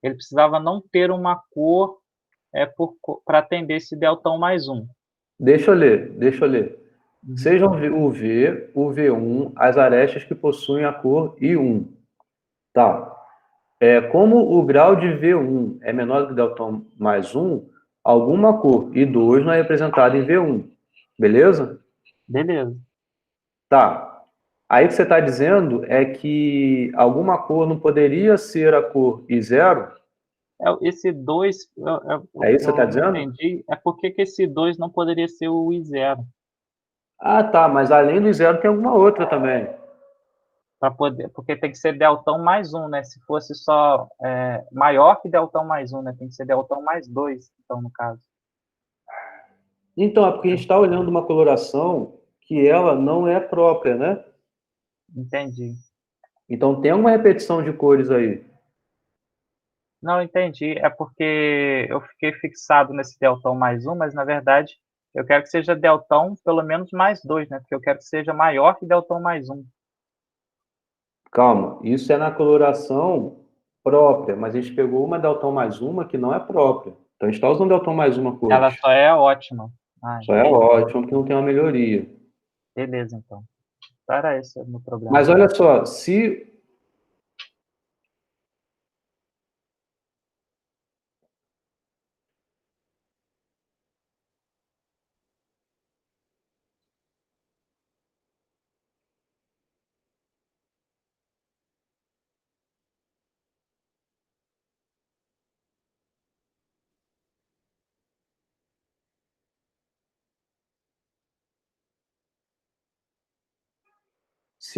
Ele precisava não ter uma cor para atender esse deltão mais um. deixa eu ler. Deixa eu ler. Uhum. Sejam o V, o V1, as arestas que possuem a cor I1. Tá. Como o grau de V1 é menor do que deltão mais um, alguma cor I2 não é representada em V1. Beleza? Beleza. Tá. Aí o que você está dizendo é que alguma cor não poderia ser a cor I0? Esse 2, É isso que você está eu não dizendo? entendi. Por que que esse 2 não poderia ser o I0? Ah, tá. Mas além do I0 tem alguma outra também. Porque tem que ser deltão mais um, né? Se fosse só maior que deltão mais um, né? Tem que ser deltão mais 2, então, no caso. Então, é porque a gente está olhando uma coloração que ela não é própria, né? Entendi. Então tem uma repetição de cores aí. Não, entendi. É porque eu fiquei fixado nesse deltão mais um, mas na verdade eu quero que seja deltão pelo menos mais 2, né? Porque eu quero que seja maior que deltão mais um. Calma, isso é na coloração própria, mas a gente pegou uma deltão mais uma que não é própria. Então a gente está usando deltão mais uma Ela cores. só é ótima. Ah, Só é entendi. ótimo porque não tem uma melhoria. Beleza, então. Então era esse o meu problema. Mas olha só, se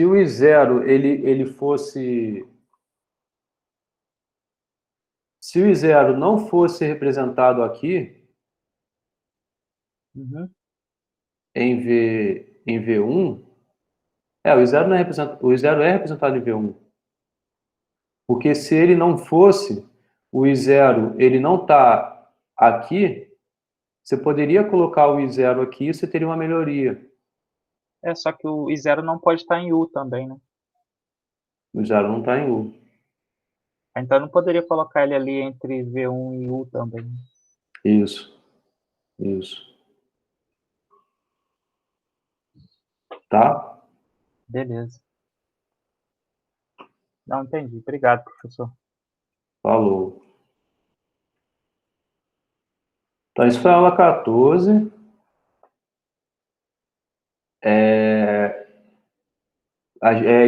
o I0 ele fosse. Se o I0 não fosse representado aqui Uhum. em V1, o I0 não é representado, o I0 é representado em V1. Porque se ele não fosse, o I0 ele não está aqui, você poderia colocar o I0 aqui e você teria uma melhoria. Só que o I0 não pode estar em U também, né? O I0 não está em U. Então eu não poderia colocar ele ali entre V1 e U também. Isso, isso. Tá? Beleza. Não, entendi. Obrigado, professor. Falou. Então, isso foi a aula 14.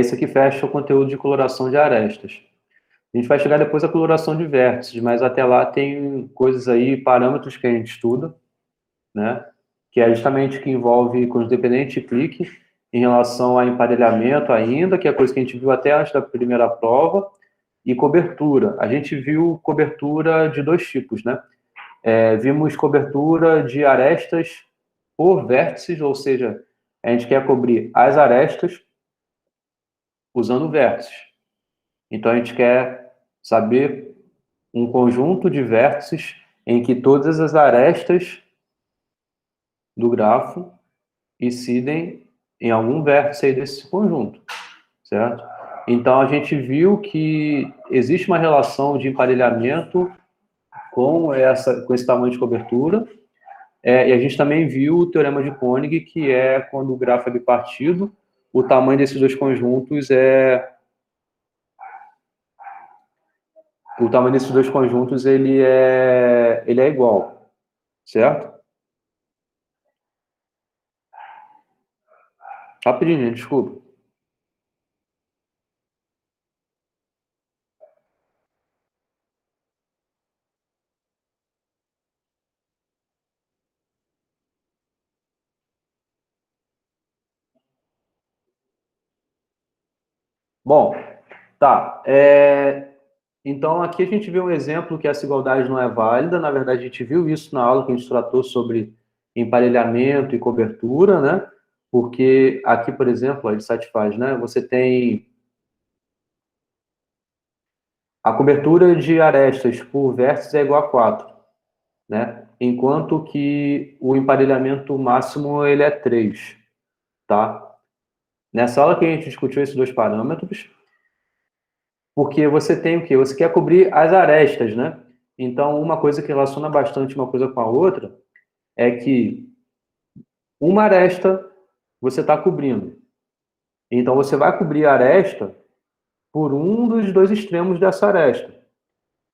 Isso aqui fecha o conteúdo de coloração de arestas. A gente vai chegar depois à coloração de vértices, mas até lá tem coisas aí, parâmetros que a gente estuda, né? Que é justamente que envolve cor independente de clique em relação a emparelhamento ainda, que é a coisa que a gente viu até antes da primeira prova, e cobertura. A gente viu cobertura de dois tipos, né? Vimos cobertura de arestas por vértices, ou seja, a gente quer cobrir as arestas usando vértices. Então a gente quer saber um conjunto de vértices em que todas as arestas do grafo incidem em algum vértice aí desse conjunto, certo? Então a gente viu que existe uma relação de emparelhamento com esse tamanho de cobertura, e a gente também viu o teorema de Koenig, que é quando o grafo é bipartido, o tamanho desses dois conjuntos ele é igual, certo? Rapidinho, desculpa. Bom, tá. Então, aqui a gente vê um exemplo que essa igualdade não é válida. Na verdade, a gente viu isso na aula que a gente tratou sobre emparelhamento e cobertura, né? Porque aqui, por exemplo, ele satisfaz, né? Você tem a cobertura de arestas por vértice é igual a 4, né? Enquanto que o emparelhamento máximo ele é 3, tá? Nessa aula que a gente discutiu esses dois parâmetros, porque você tem o quê? Você quer cobrir as arestas, né? Então, uma coisa que relaciona bastante uma coisa com a outra é que uma aresta você está cobrindo. Então, você vai cobrir a aresta por um dos dois extremos dessa aresta.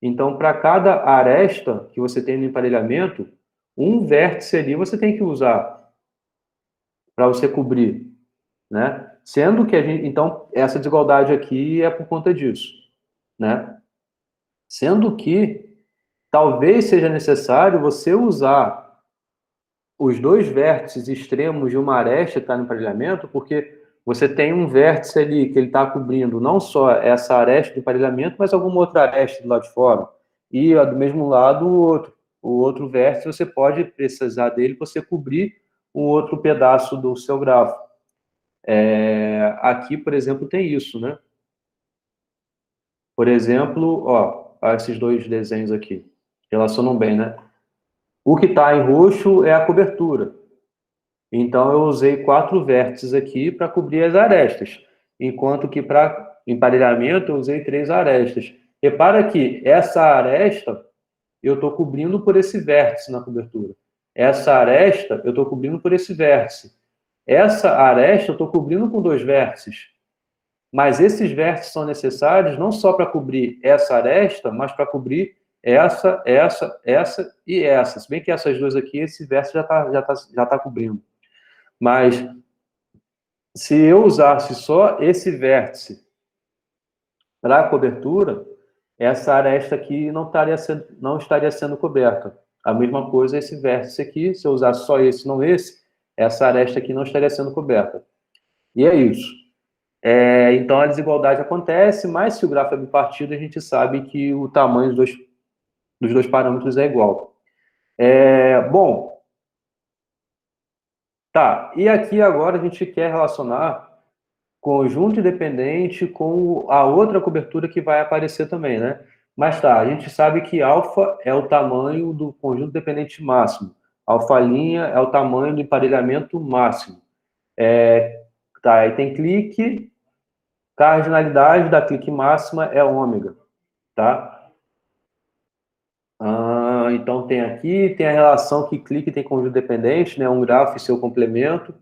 Então, para cada aresta que você tem no emparelhamento, um vértice ali você tem que usar para você cobrir, né? Sendo que a gente, então, essa desigualdade aqui é por conta disso, né? Sendo que talvez seja necessário você usar os dois vértices extremos de uma aresta que está no emparelhamento, porque você tem um vértice ali que ele está cobrindo não só essa aresta do emparelhamento, mas alguma outra aresta do lado de fora. E do mesmo lado, o outro. O outro vértice, você pode precisar dele para você cobrir um outro pedaço do seu grafo. Aqui, por exemplo, tem isso, né? Por exemplo, ó, esses dois desenhos aqui. Relacionam bem, né? O que está em roxo é a cobertura. Então, eu usei 4 vértices aqui para cobrir as arestas, enquanto que para emparelhamento eu usei 3 arestas. Repara que essa aresta eu estou cobrindo por esse vértice na cobertura. Essa aresta eu estou cobrindo por esse vértice. Essa aresta eu estou cobrindo com 2 vértices. Mas esses vértices são necessários não só para cobrir essa aresta, mas para cobrir essa e essa. Se bem que essas duas aqui, esse vértice já tá cobrindo. Mas se eu usasse só esse vértice para a cobertura, essa aresta aqui não estaria sendo coberta. A mesma coisa esse vértice aqui, se eu usasse só esse, não esse, essa aresta aqui não estaria sendo coberta. E é isso. Então a desigualdade acontece, mas se o grafo é bipartido, a gente sabe que o tamanho dos dois parâmetros é igual. Bom, tá. E aqui agora a gente quer relacionar conjunto independente com a outra cobertura que vai aparecer também, né? Mas tá, a gente sabe que alfa é o tamanho do conjunto dependente máximo. Alfa' é o tamanho do emparelhamento máximo. Tá, aí tem clique, cardinalidade da clique máxima é ômega, tá? Então tem aqui, tem a relação que clique tem conjunto dependente, né? Um grafo e seu complemento.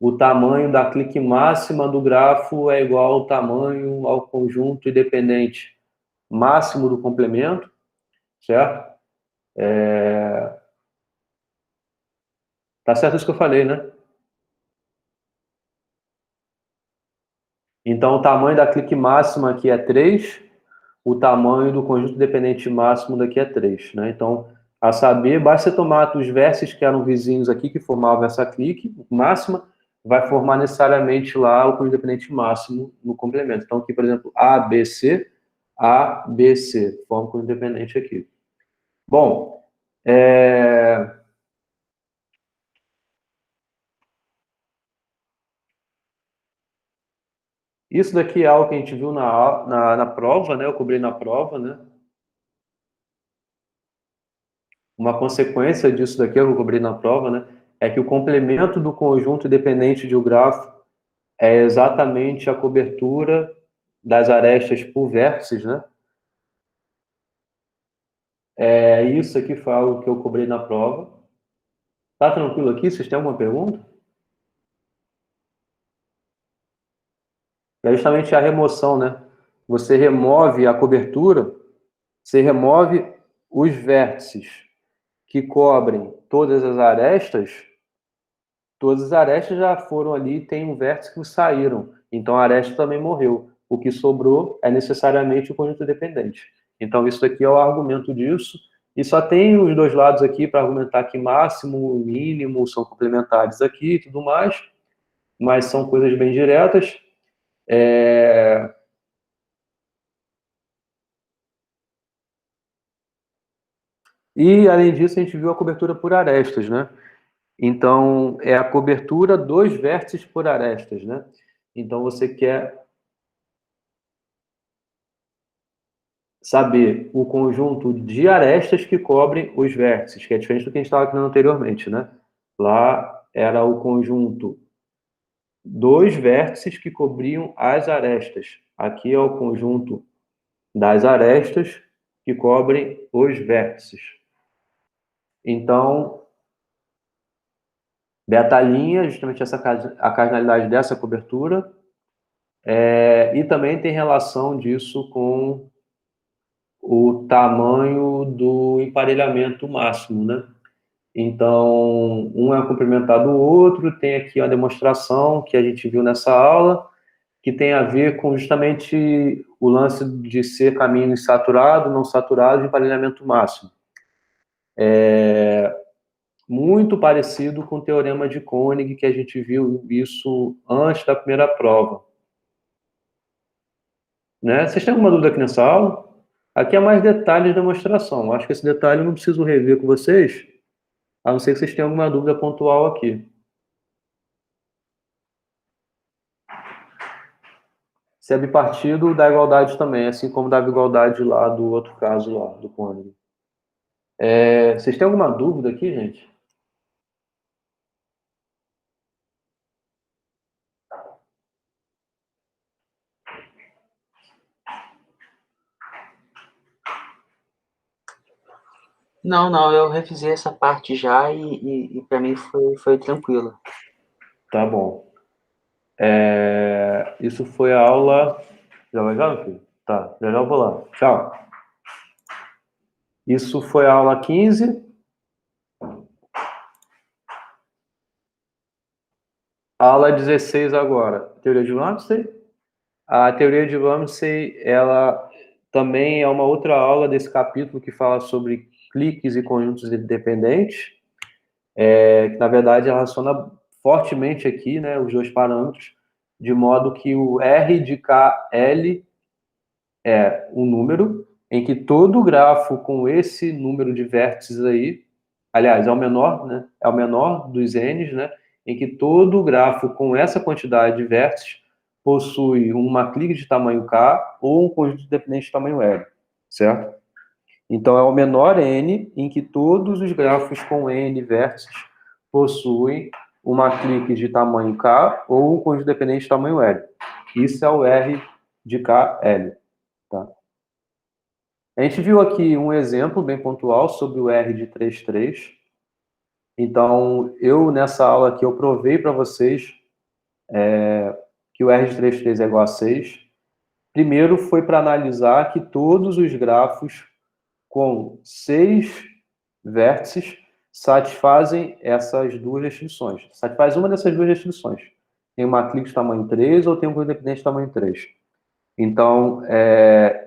O tamanho da clique máxima do grafo é igual ao tamanho ao conjunto independente máximo do complemento, certo? Tá certo isso que eu falei, né? Então, o tamanho da clique máxima aqui é 3, o tamanho do conjunto dependente máximo daqui é 3, né? Então, a saber, basta você tomar os vértices que eram vizinhos aqui, que formavam essa clique máxima, vai formar necessariamente lá o conjunto dependente máximo no complemento. Então, aqui, por exemplo, A, B, C, forma o conjunto dependente aqui. Bom, isso daqui é algo que a gente viu na prova, né? Eu cobri na prova, né? Uma consequência disso daqui, eu cobri na prova, né? É que o complemento do conjunto independente de um grafo é exatamente a cobertura das arestas por vértices, né? Isso aqui foi algo que eu cobrei na prova. Tá tranquilo aqui? Vocês têm alguma pergunta? É justamente a remoção, né? Você remove a cobertura, você remove os vértices que cobrem todas as arestas já foram ali, tem um vértice que saíram. Então a aresta também morreu. O que sobrou é necessariamente o conjunto dependente. Então isso aqui é o argumento disso. E só tem os dois lados aqui para argumentar que máximo e mínimo são complementares aqui e tudo mais, mas são coisas bem diretas. E, além disso, a gente viu a cobertura por arestas, né? Então, é a cobertura dos vértices por arestas, né? Então, você quer saber o conjunto de arestas que cobrem os vértices, que é diferente do que a gente estava falando anteriormente, né? Lá era o conjunto dos vértices que cobriam as arestas. Aqui é o conjunto das arestas que cobrem os vértices. Então, betalinha, justamente a cardinalidade dessa cobertura, e também tem relação disso com o tamanho do emparelhamento máximo, né? Então, um é complementar do outro, tem aqui uma demonstração que a gente viu nessa aula, que tem a ver com justamente o lance de ser caminho insaturado, não saturado, de emparelhamento máximo. Muito parecido com o teorema de Koenig, que a gente viu isso antes da primeira prova. Né? Vocês têm alguma dúvida aqui nessa aula? Aqui é mais detalhes de demonstração. Acho que esse detalhe eu não preciso rever com vocês, a não ser que vocês tenham alguma dúvida pontual aqui. Se é bipartido, dá igualdade também, assim como dava igualdade lá do outro caso lá, do Koenig. Vocês têm alguma dúvida aqui, gente? Não, eu revisei essa parte já e para mim foi tranquilo. Tá bom. Isso foi a aula... Já vai já, meu filho? Tá, já eu vou lá. Tchau. Isso foi a aula 15. Aula 16 agora. Teoria de Ramsey. A teoria de Ramsey, ela também é uma outra aula desse capítulo que fala sobre cliques e conjuntos independentes, que na verdade relaciona fortemente aqui, né, os dois parâmetros, de modo que o R de KL é um número em que todo grafo com esse número de vértices aí, aliás, é o menor, né? É o menor dos N's, né? Em que todo grafo com essa quantidade de vértices possui uma clique de tamanho K ou um conjunto dependente de tamanho L, certo? Então, é o menor N em que todos os grafos com N vértices possuem uma clique de tamanho K ou um conjunto dependente de tamanho L. Isso é o R de KL. Tá? A gente viu aqui um exemplo bem pontual sobre o R de 3,3. Então, nessa aula aqui, eu provei para vocês que o R de 3,3 é igual a 6. Primeiro foi para analisar que todos os grafos com 6 vértices satisfazem essas duas restrições. Satisfaz uma dessas duas restrições. Tem uma clique de tamanho 3 ou tem um conjunto dependente de tamanho 3. Então,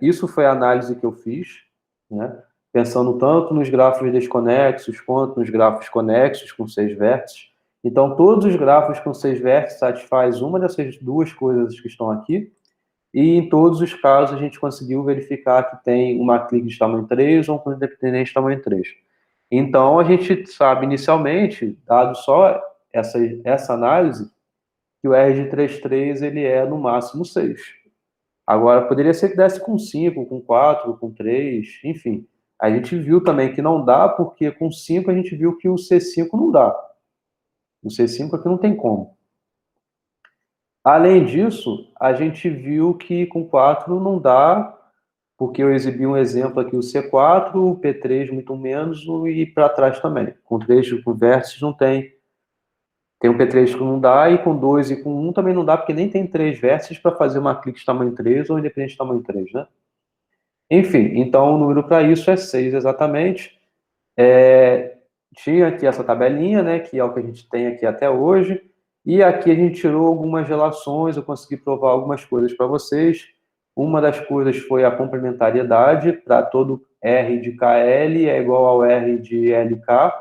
isso foi a análise que eu fiz, né? Pensando tanto nos grafos desconexos quanto nos grafos conexos com 6 vértices. Então, todos os grafos com 6 vértices satisfaz uma dessas duas coisas que estão aqui, e em todos os casos a gente conseguiu verificar que tem uma clique de tamanho 3 ou um conjunto dependente de tamanho 3. Então, a gente sabe inicialmente, dado só essa análise, que o R de 3,3 ele é no máximo 6. Agora, poderia ser que desse com 5, com 4, com 3, enfim. A gente viu também que não dá, porque com 5 a gente viu que o C5 não dá. O C5 aqui não tem como. Além disso, a gente viu que com 4 não dá, porque eu exibi um exemplo aqui, o C4, o P3 muito menos, e para trás também. Com 3 com vértices não tem. Tem um P3 que não dá, e com 2 e com 1 também não dá, porque nem tem 3 vértices para fazer uma clique de tamanho 3 ou independente de tamanho 3, né? Enfim, então o número para isso é 6 exatamente. Tinha aqui essa tabelinha, né, que é o que a gente tem aqui até hoje, e aqui a gente tirou algumas relações, eu consegui provar algumas coisas para vocês. Uma das coisas foi a complementariedade, para todo R de KL é igual ao R de LK.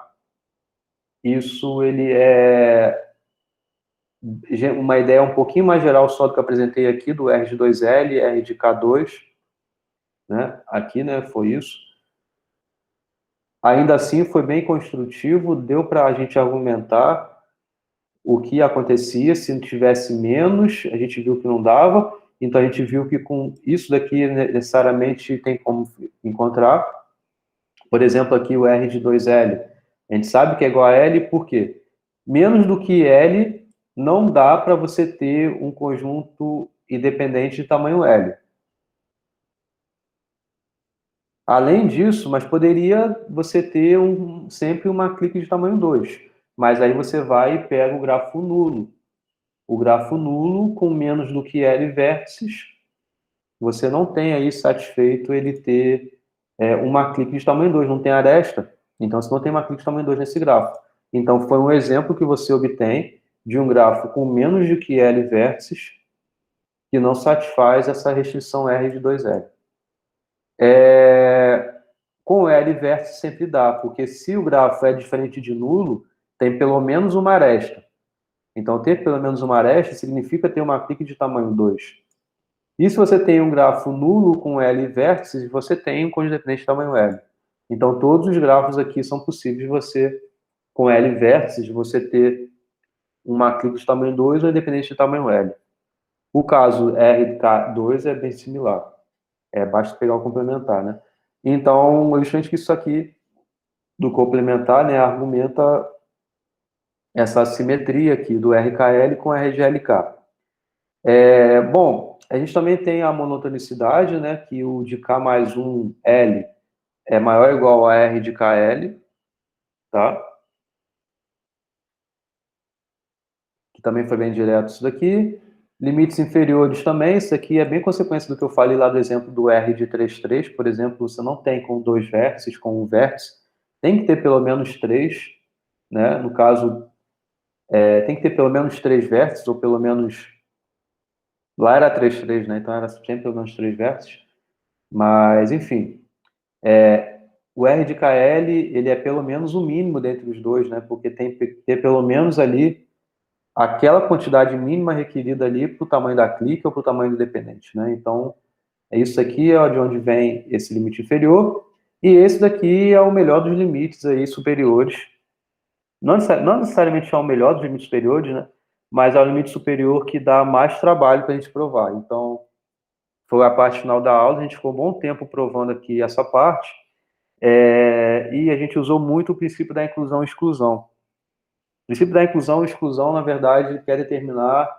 Isso ele é uma ideia um pouquinho mais geral só do que eu apresentei aqui, do R de 2L, R de K2, né? Aqui, né, foi isso. Ainda assim, foi bem construtivo, deu para a gente argumentar o que acontecia se tivesse menos, a gente viu que não dava, então a gente viu que com isso daqui necessariamente tem como encontrar. Por exemplo, aqui o R de 2L. A gente sabe que é igual a L, por quê? Menos do que L não dá para você ter um conjunto independente de tamanho L. Além disso, mas poderia você ter sempre uma clique de tamanho 2. Mas aí você vai e pega o grafo nulo. O grafo nulo com menos do que L vértices, você não tem aí satisfeito ele ter uma clique de tamanho 2, não tem aresta. Então, você não tem uma clique de tamanho 2 nesse grafo. Então, foi um exemplo que você obtém de um grafo com menos do que L vértices que não satisfaz essa restrição R de 2L. Com L vértice sempre dá, porque se o grafo é diferente de nulo, tem pelo menos uma aresta. Então, ter pelo menos uma aresta significa ter uma clique de tamanho 2. E se você tem um grafo nulo com L vértices, você tem um conjunto dependente de tamanho L. Então, todos os grafos aqui são possíveis você, com L vértices, você ter uma clique de tamanho 2 ou independente de tamanho L. O caso RK2 é bem similar. Basta pegar o complementar, né? Então, justamente que isso aqui do complementar, né, argumenta essa simetria aqui do RKL com RGLK. Bom, a gente também tem a monotonicidade, né, que o de K mais 1 L é maior ou igual a R de KL, tá? Que também foi bem direto isso daqui. Limites inferiores também, isso aqui é bem consequência do que eu falei lá do exemplo do R de 3,3, por exemplo, você não tem com 2 vértices, com um vértice, tem que ter pelo menos 3, né? No caso, tem que ter pelo menos 3 vértices, ou pelo menos... Lá era 3,3, né? Então era sempre pelo menos 3 vértices. Mas, enfim, o R de KL, ele é pelo menos o mínimo dentre os dois, né? Porque tem que ter pelo menos ali aquela quantidade mínima requerida ali para o tamanho da clique ou para o tamanho do dependente, né? Então, isso aqui é de onde vem esse limite inferior, e esse daqui é o melhor dos limites aí superiores. Não necessariamente é o melhor dos limites superiores, né? Mas é o limite superior que dá mais trabalho para a gente provar. Então, foi a parte final da aula, a gente ficou um bom tempo provando aqui essa parte, e a gente usou muito o princípio da inclusão e exclusão. O princípio da inclusão e exclusão, na verdade, quer determinar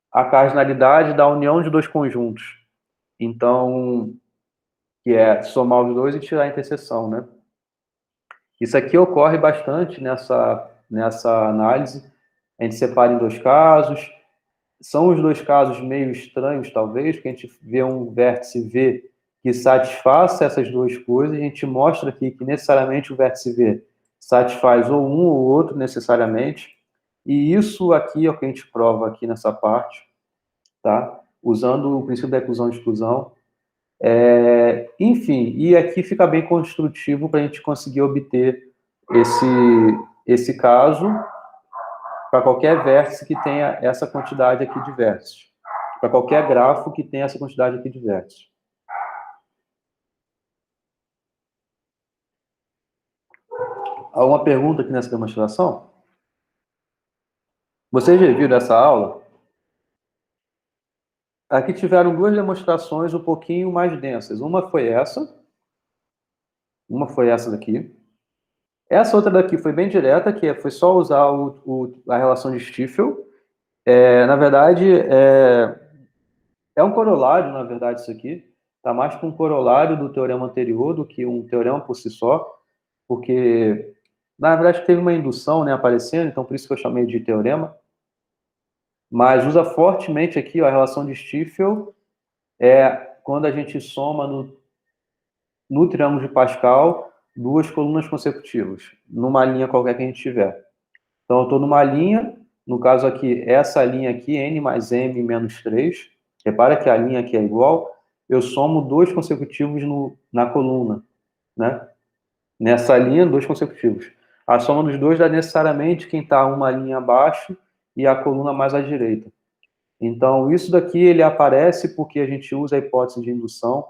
a cardinalidade da união de dois conjuntos. Então, que é somar os dois e tirar a interseção, né? Isso aqui ocorre bastante nessa análise. A gente separa em dois casos. São os dois casos meio estranhos, talvez, porque a gente vê um vértice V que satisfaça essas duas coisas. A gente mostra aqui que necessariamente o vértice V satisfaz ou um ou outro necessariamente. E isso aqui é o que a gente prova aqui nessa parte, tá? Usando o princípio da inclusão e exclusão. Enfim, e aqui fica bem construtivo para a gente conseguir obter esse caso para qualquer vértice que tenha essa quantidade aqui de vértices. Para qualquer grafo que tenha essa quantidade aqui de vértices. Alguma pergunta aqui nessa demonstração? Vocês já viram essa aula? Aqui tiveram duas demonstrações um pouquinho mais densas. Uma foi essa daqui. Essa outra daqui foi bem direta, que foi só usar a relação de Stiefel. Na verdade, é um corolário, na verdade, isso aqui. Está mais para um corolário do teorema anterior do que um teorema por si só, porque, na verdade, teve uma indução, né, aparecendo, então por isso que eu chamei de teorema. Mas usa fortemente aqui, ó, a relação de Stiefel, quando a gente soma no triângulo de Pascal duas colunas consecutivas, numa linha qualquer que a gente tiver. Então, eu estou numa linha, no caso aqui, essa linha aqui, n mais m menos 3. Repara que a linha aqui é igual. Eu somo dois consecutivos na coluna, né? Nessa linha, dois consecutivos. A soma dos dois dá necessariamente quem está uma linha abaixo e a coluna mais à direita. Então, isso daqui ele aparece porque a gente usa a hipótese de indução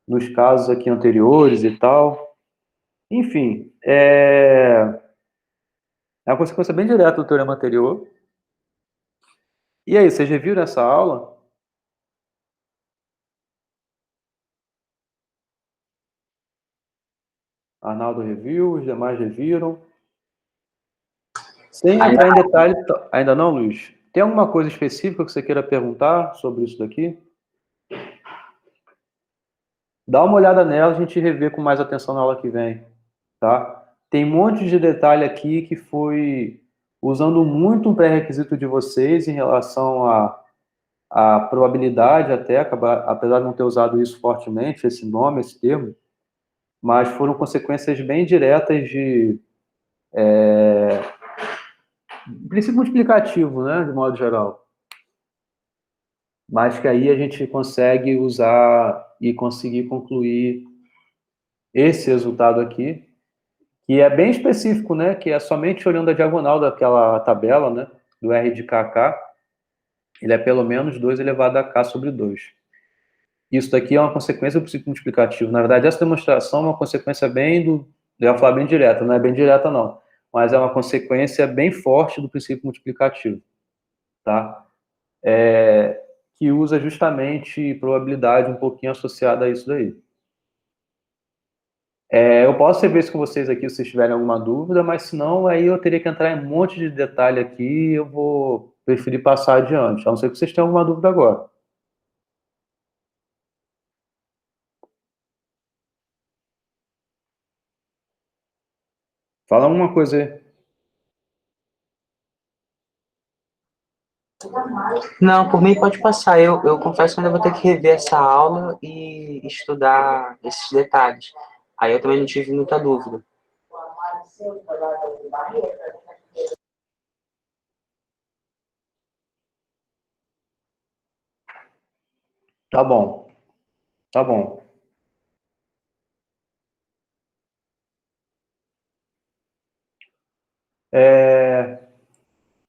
nos casos aqui anteriores e tal. Enfim, é uma consequência bem direta do teorema anterior. E aí, vocês reviram essa aula? Arnaldo reviu, os demais reviram. Sem entrar em detalhes, ainda não, Luiz? Tem alguma coisa específica que você queira perguntar sobre isso daqui? Dá uma olhada nela, a gente revê com mais atenção na aula que vem, tá? Tem um monte de detalhe aqui que foi usando muito um pré-requisito de vocês em relação à probabilidade até, apesar de não ter usado isso fortemente, esse nome, esse termo, mas foram consequências bem diretas de princípio multiplicativo, né, de modo geral. Mas que aí a gente consegue usar e conseguir concluir esse resultado aqui, que é bem específico, né, que é somente olhando a diagonal daquela tabela, né, do R de KK, ele é pelo menos 2 elevado a K sobre 2. Isso daqui é uma consequência do princípio multiplicativo. Na verdade, essa demonstração é uma consequência bem eu ia falar bem direta, não é bem direta não, mas é uma consequência bem forte do princípio multiplicativo, tá? Que usa justamente probabilidade um pouquinho associada a isso daí. Eu posso ver isso com vocês aqui se vocês tiverem alguma dúvida, mas se não, aí eu teria que entrar em um monte de detalhe aqui e eu vou preferir passar adiante, a não ser que vocês tenham alguma dúvida agora. Fala alguma coisa aí. Não, por mim pode passar. Eu confesso que ainda vou ter que rever essa aula e estudar esses detalhes. Aí eu também não tive muita dúvida. Tá bom, tá bom.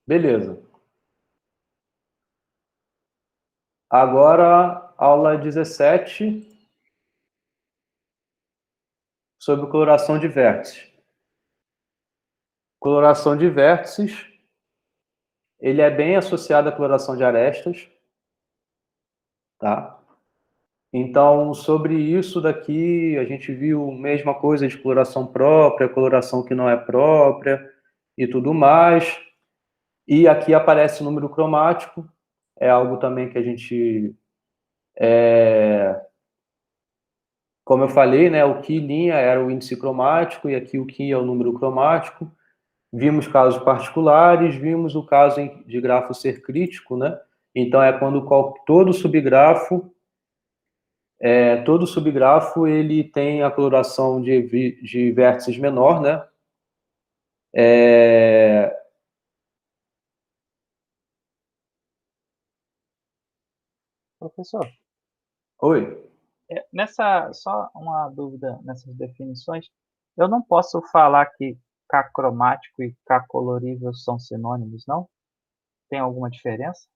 Beleza. Agora, aula 17, sobre coloração de vértices. Coloração de vértices, ele é bem associado à coloração de arestas, tá? Então, sobre isso daqui, a gente viu a mesma coisa de coloração própria, coloração que não é própria e tudo mais. E aqui aparece o número cromático, é algo também que a gente, como eu falei, né, o Ki linha era o índice cromático e aqui o Ki é o número cromático. Vimos casos particulares, vimos o caso de grafo ser crítico, né? Então é quando todo subgrafo ele tem a coloração de vértices menor, né? Professor, Oi. só uma dúvida nessas definições. Eu não posso falar que K cromático e K colorível são sinônimos, não? Tem alguma diferença?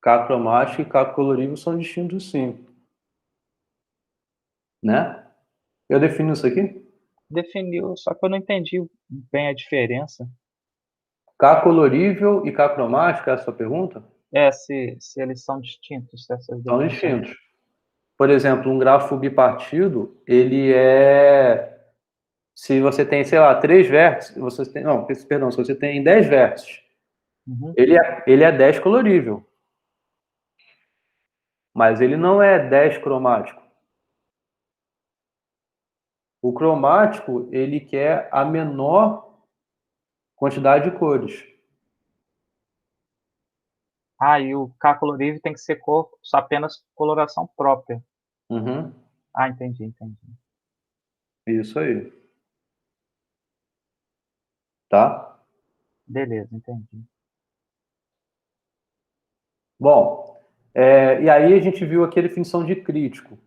K cromático e K colorível são distintos, sim. Né? Eu defino isso aqui? Definiu, só que eu não entendi bem a diferença. K colorível e K cromático, é a sua pergunta? Se eles são distintos, essas São definições. distintos. Por exemplo, um grafo bipartido, ele é... Se você tem, sei lá, 3 vértices, se você tem 10 vértices, Uhum. ele é 10 colorível. Mas ele não é 10 cromático. O cromático, ele quer a menor quantidade de cores. E o K colorível tem que ser apenas coloração própria. Uhum. Entendi. Isso aí. Tá? Beleza, entendi. Bom, e aí a gente viu aqui a definição de crítico.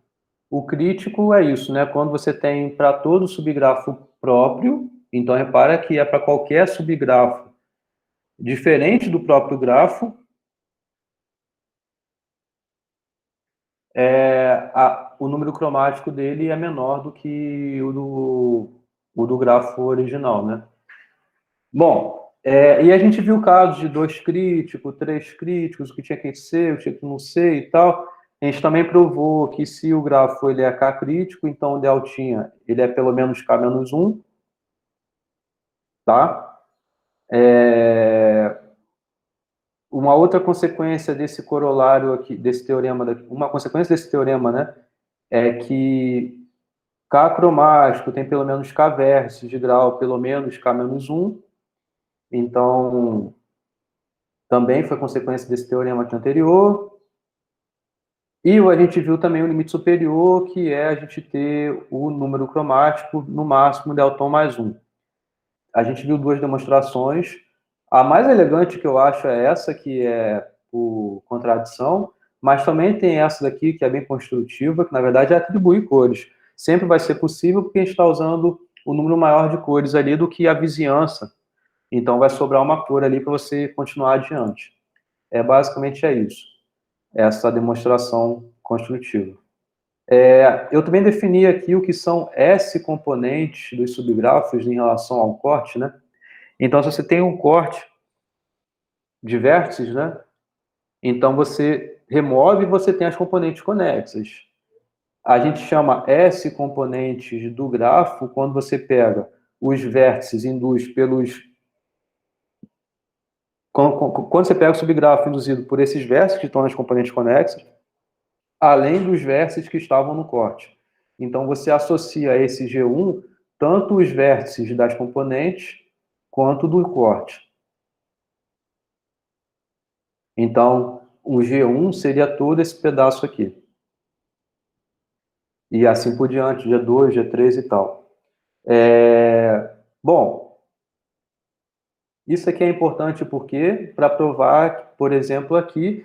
O crítico é isso, né? Quando você tem para todo subgrafo próprio, então repara que é para qualquer subgrafo diferente do próprio grafo, o número cromático dele é menor do que o do grafo original, né? Bom, e a gente viu casos de 2 críticos, 3 críticos, o que tinha que ser, o que tinha que não ser e tal. A gente também provou que se o grafo ele é K crítico, então o deltinha ele é pelo menos K menos 1, tá? Uma outra consequência desse corolário aqui, desse teorema daqui, uma consequência desse teorema, né, é que K cromático tem pelo menos K vértices de grau pelo menos K menos 1. Então, também foi consequência desse teorema aqui anterior. E a gente viu também o limite superior, que é a gente ter o número cromático no máximo delton mais 1. A gente viu 2 demonstrações. A mais elegante que eu acho é essa, que é por contradição, mas também tem essa daqui, que é bem construtiva, que na verdade é atribuir cores. Sempre vai ser possível porque a gente está usando o número maior de cores ali do que a vizinhança. Então vai sobrar uma cor ali para você continuar adiante. Basicamente é isso. Essa demonstração construtiva. Eu também defini aqui o que são S componentes dos subgrafos em relação ao corte, né? Então, se você tem um corte de vértices, né? Então, você remove e você tem as componentes conexas. A gente chama S componentes do grafo quando você pega os vértices induz pelos... Quando você pega o subgrafo induzido por esses vértices que estão nas componentes conexas, além dos vértices que estavam no corte. Então, você associa a esse G1 tanto os vértices das componentes quanto do corte. Então, o G1 seria todo esse pedaço aqui. E assim por diante, G2, G3 e tal. Bom, isso aqui é importante porque, para provar, por exemplo, aqui,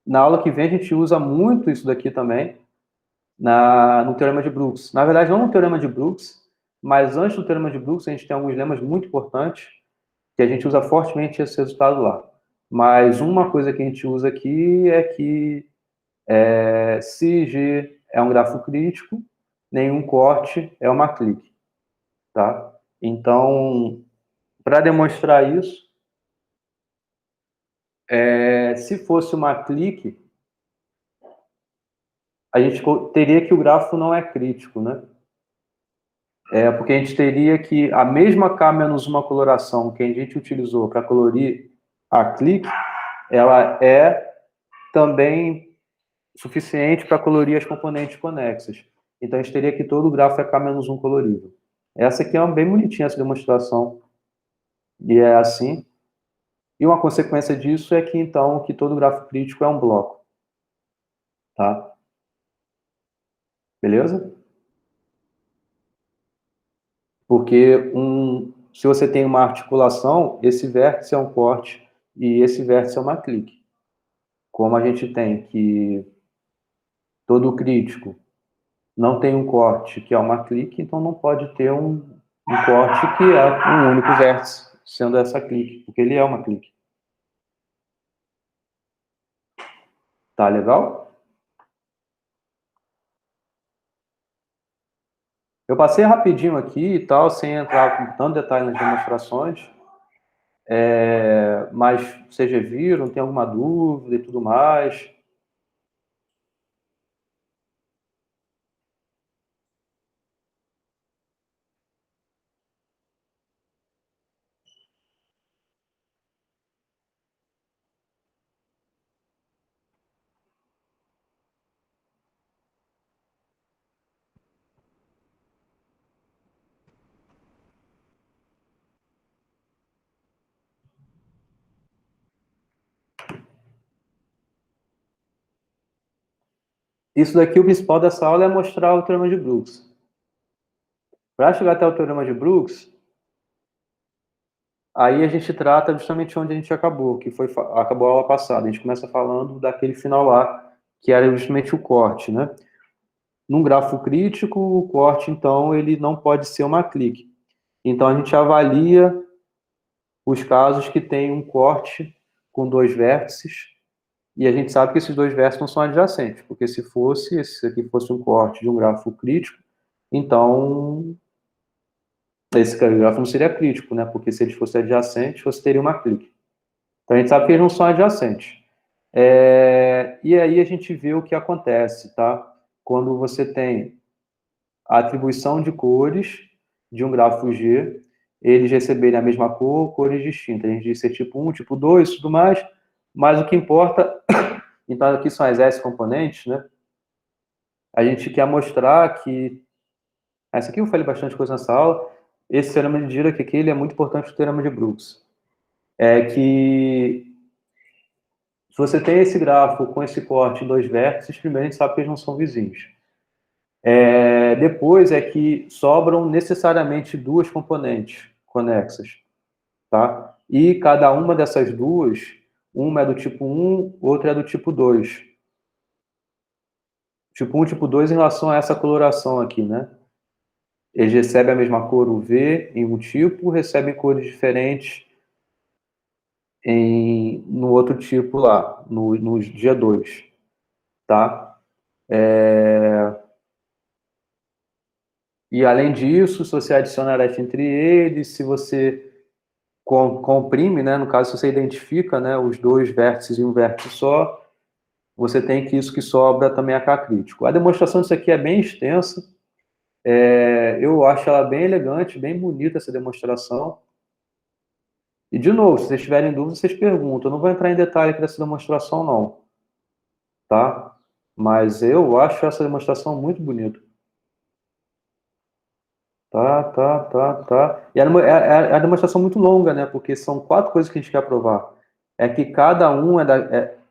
na aula que vem a gente usa muito isso daqui também, no Teorema de Brooks. Na verdade, não no Teorema de Brooks, mas antes do Teorema de Brooks, a gente tem alguns lemas muito importantes que a gente usa fortemente esse resultado lá. Mas uma coisa que a gente usa aqui é que se G é um grafo crítico, nenhum corte é uma clique. Tá? Então, para demonstrar isso, se fosse uma clique, a gente teria que o grafo não é crítico, né? Porque a gente teria que a mesma K-1 coloração que a gente utilizou para colorir a clique, ela é também suficiente para colorir as componentes conexas. Então, a gente teria que todo o grafo é K-1 colorível. Essa aqui é bem bonitinha, essa demonstração. E é assim. E uma consequência disso é que, então, que todo grafo crítico é um bloco. Tá? Beleza? Porque se você tem uma articulação, esse vértice é um corte e esse vértice é uma clique. Como a gente tem que todo crítico não tem um corte que é uma clique, então não pode ter um corte que é um único vértice, sendo essa clique, porque ele é uma clique. Tá legal? Eu passei rapidinho aqui e tal, sem entrar com tanto detalhe nas demonstrações, mas vocês já viram, tem alguma dúvida e tudo mais? Isso daqui, o principal dessa aula é mostrar o teorema de Brooks. Para chegar até o teorema de Brooks, aí a gente trata justamente onde a gente acabou, que acabou a aula passada. A gente começa falando daquele final lá, que era justamente o corte, né? Num grafo crítico, o corte, então, ele não pode ser uma clique. Então, a gente avalia os casos que tem um corte com 2 vértices E a gente sabe que esses dois vértices não são adjacentes, porque se esse aqui fosse um corte de um grafo crítico, então esse grafo não seria crítico, né? Porque se eles fossem adjacentes, você teria uma clique. Então a gente sabe que eles não são adjacentes. E aí a gente vê o que acontece, tá? Quando você tem a atribuição de cores de um grafo G, eles receberem a mesma cor, cores distintas. A gente diz ser tipo 1, tipo 2 e tudo mais, mas o que importa, então aqui são as S componentes, né? A gente quer mostrar que, essa aqui eu falei bastante coisa nessa aula, esse teorema de Dirac aqui, ele é muito importante para o teorema de Brooks. É que se você tem esse grafo com esse corte em dois vértices, primeiro a gente sabe que eles não são vizinhos. Depois é que sobram necessariamente duas componentes conexas, tá? E cada uma dessas duas, uma é do tipo 1, outra é do tipo 2. Tipo 1 e tipo 2 em relação a essa coloração aqui, né? Eles recebem a mesma cor, o V, em um tipo, recebem cores diferentes no outro tipo lá, no G2, tá? E além disso, se você adiciona aresta entre eles, se você comprime, né, no caso, se você identifica, né, os dois vértices em um vértice só, você tem que isso que sobra também é K crítico. A demonstração disso aqui é bem extensa, eu acho ela bem elegante, bem bonita essa demonstração. E, de novo, se vocês tiverem dúvidas, vocês perguntam. Eu não vou entrar em detalhe aqui dessa demonstração, não. Tá? Mas eu acho essa demonstração muito bonita. Tá. E é a demonstração muito longa, né? Porque são 4 coisas que a gente quer provar. É que cada um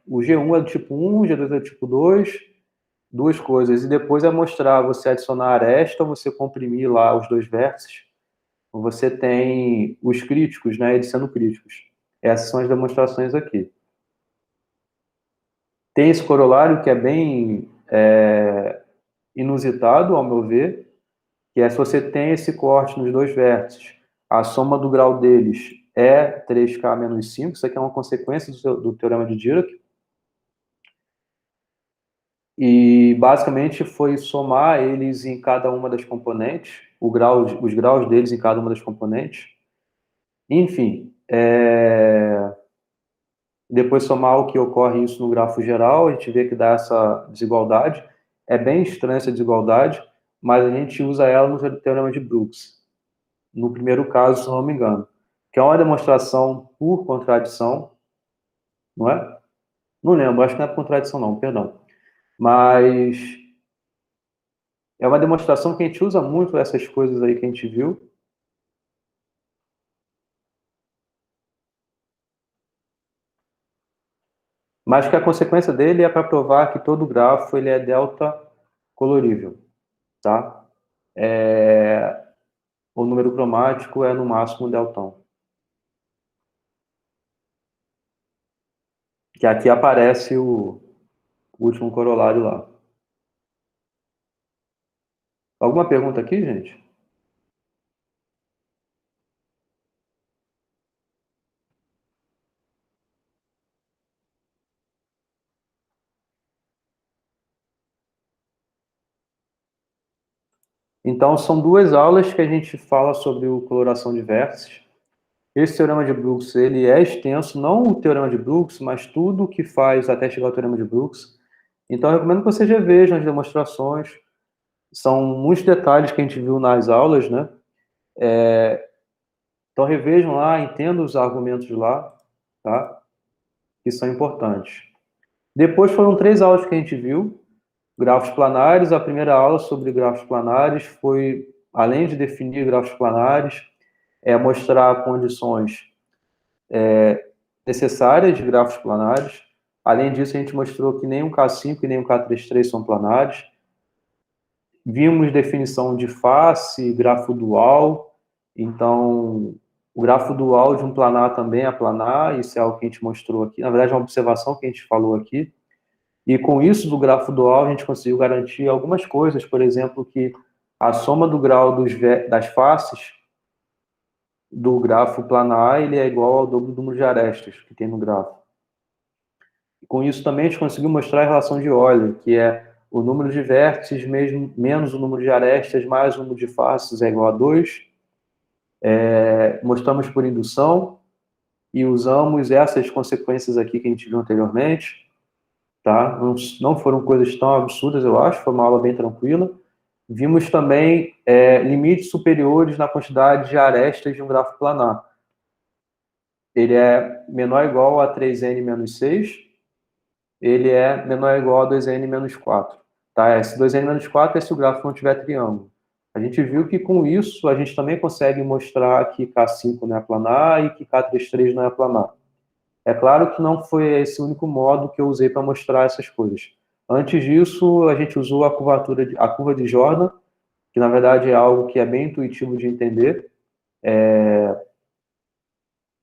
o G1 é do tipo 1, o G2 é do tipo 2, duas coisas. E depois é mostrar, você adicionar aresta, você comprimir lá os dois vértices. Você tem os críticos, né? Eles sendo críticos. Essas são as demonstrações aqui. Tem esse corolário que é bem inusitado, ao meu ver, que é se você tem esse corte nos dois vértices, a soma do grau deles é 3K menos 5, isso aqui é uma consequência do teorema de Dirac, e basicamente foi somar eles em cada uma das componentes, os graus deles em cada uma das componentes, enfim, depois somar o que ocorre isso no grafo geral, a gente vê que dá essa desigualdade, é bem estranha essa desigualdade, mas a gente usa ela no teorema de Brooks, no primeiro caso, se não me engano, que é uma demonstração por contradição, não é? Não lembro, acho que não é por contradição não, perdão. Mas é uma demonstração que a gente usa muito essas coisas aí que a gente viu. Mas que a consequência dele é para provar que todo grafo ele é delta colorível, tá? O número cromático é no máximo deltão. Que aqui aparece o último corolário lá. Alguma pergunta aqui, gente? Então, são 2 aulas que a gente fala sobre o coloração de vértices. Esse teorema de Brooks, ele é extenso, não o teorema de Brooks, mas tudo que faz até chegar ao teorema de Brooks. Então, eu recomendo que vocês revejam as demonstrações. São muitos detalhes que a gente viu nas aulas, né? Então, revejam lá, entendam os argumentos lá, tá? Que são importantes. Depois foram 3 aulas que a gente viu. Grafos planares, a primeira aula sobre grafos planares foi, além de definir grafos planares, mostrar condições necessárias de grafos planares. Além disso, a gente mostrou que nem um K5 e nem um K33 são planares. Vimos definição de face, grafo dual. Então, o grafo dual de um planar também é planar, isso é algo que a gente mostrou aqui. Na verdade, é uma observação que a gente falou aqui. E com isso, do grafo dual, a gente conseguiu garantir algumas coisas, por exemplo, que a soma do grau das faces do grafo planar ele é igual ao dobro do número de arestas que tem no grafo. Com isso também a gente conseguiu mostrar a relação de Euler, que é o número de vértices menos o número de arestas mais o número de faces é igual a 2. Mostramos por indução e usamos essas consequências aqui que a gente viu anteriormente. Tá? Não foram coisas tão absurdas, eu acho, foi uma aula bem tranquila. Vimos também limites superiores na quantidade de arestas de um grafo planar. Ele é menor ou igual a 3n menos 6, ele é menor ou igual a 2n menos 4. Tá? Esse 2n menos 4 é se o gráfico não tiver triângulo. A gente viu que com isso a gente também consegue mostrar que K5 não é planar e que K33 não é planar. É claro que não foi esse o único modo que eu usei para mostrar essas coisas. Antes disso, a gente usou a curva de Jordan, que na verdade é algo que é bem intuitivo de entender.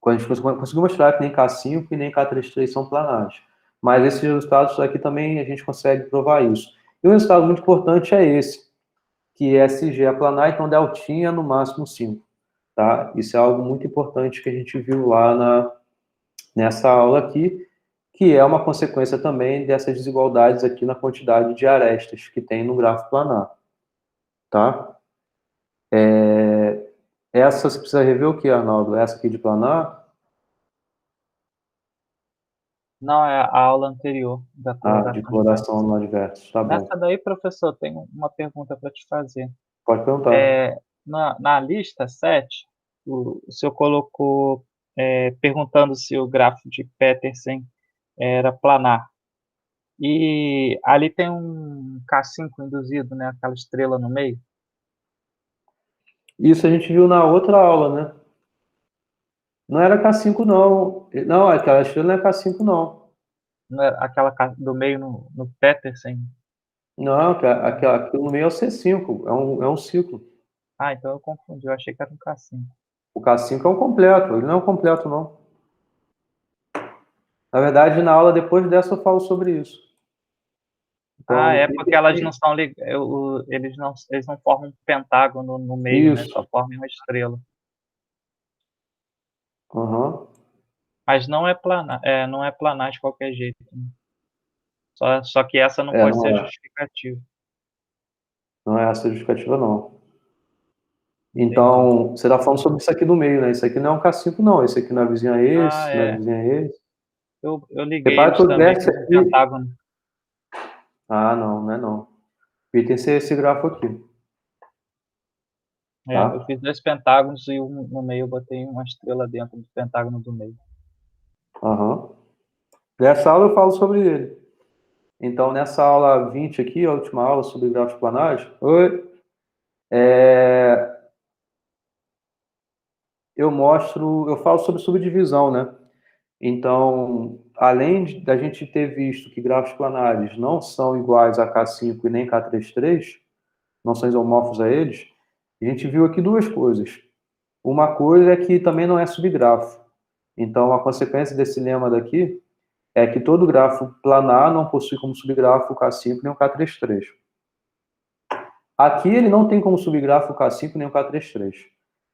Quando a gente conseguiu mostrar que nem K5 e nem K33 são planares. Mas esses resultados aqui também a gente consegue provar isso. E um resultado muito importante é esse, que SG é planar, então deltinha no máximo 5. Tá? Isso é algo muito importante que a gente viu lá nessa aula aqui, que é uma consequência também dessas desigualdades aqui na quantidade de arestas que tem no grafo planar. Tá? Essa você precisa rever o que, Arnaldo? Essa aqui de planar? Não, é a aula anterior da De coloração de vértices. coloração no adverso. Tá bom. Nessa daí, professor, tenho uma pergunta para te fazer. Pode perguntar. Na lista 7, o senhor colocou perguntando se o grafo de Petersen era planar. E ali tem um K5 induzido, né? Aquela estrela no meio. Isso a gente viu na outra aula, né? Não era K5, não. Não, aquela estrela não é K5, não. Não é aquela do meio no Petersen? Não, aquilo no meio é o C5, é um ciclo. Ah, então eu confundi, eu achei que era um K5. O K5 é um completo, ele não é um completo, não. Na verdade, na aula depois dessa eu falo sobre isso. Então, É porque elas não são eles não formam um pentágono no meio, né? Isso. Só formam uma estrela. Uhum. Mas não é planar de qualquer jeito, né? Só que essa não pode não ser é. justificativa. Não é essa a justificativa, não. Entendi. Então, você está falando sobre isso aqui do meio, né? Isso aqui não é um K5, não. Esse aqui não é vizinho a esse, não é vizinho a esse. Eu liguei Repara eles que o também vértice como um aqui... pentágono. não é não. E tem esse grafo aqui. Tá? Eu fiz 2 pentágonos e no meio eu botei uma estrela dentro do pentágono do meio. Uhum. Nessa aula eu falo sobre ele. Então, nessa aula 20 aqui, a última aula sobre gráficos planares, eu falo sobre subdivisão, né? Então, além da gente ter visto que grafos planares não são iguais a K5 e nem K33, não são isomorfos a eles, a gente viu aqui duas coisas. Uma coisa é que também não é subgrafo. Então, a consequência desse lema daqui é que todo grafo planar não possui como subgrafo o K5 nem o K33. Aqui ele não tem como subgrafo o K5 nem o K33.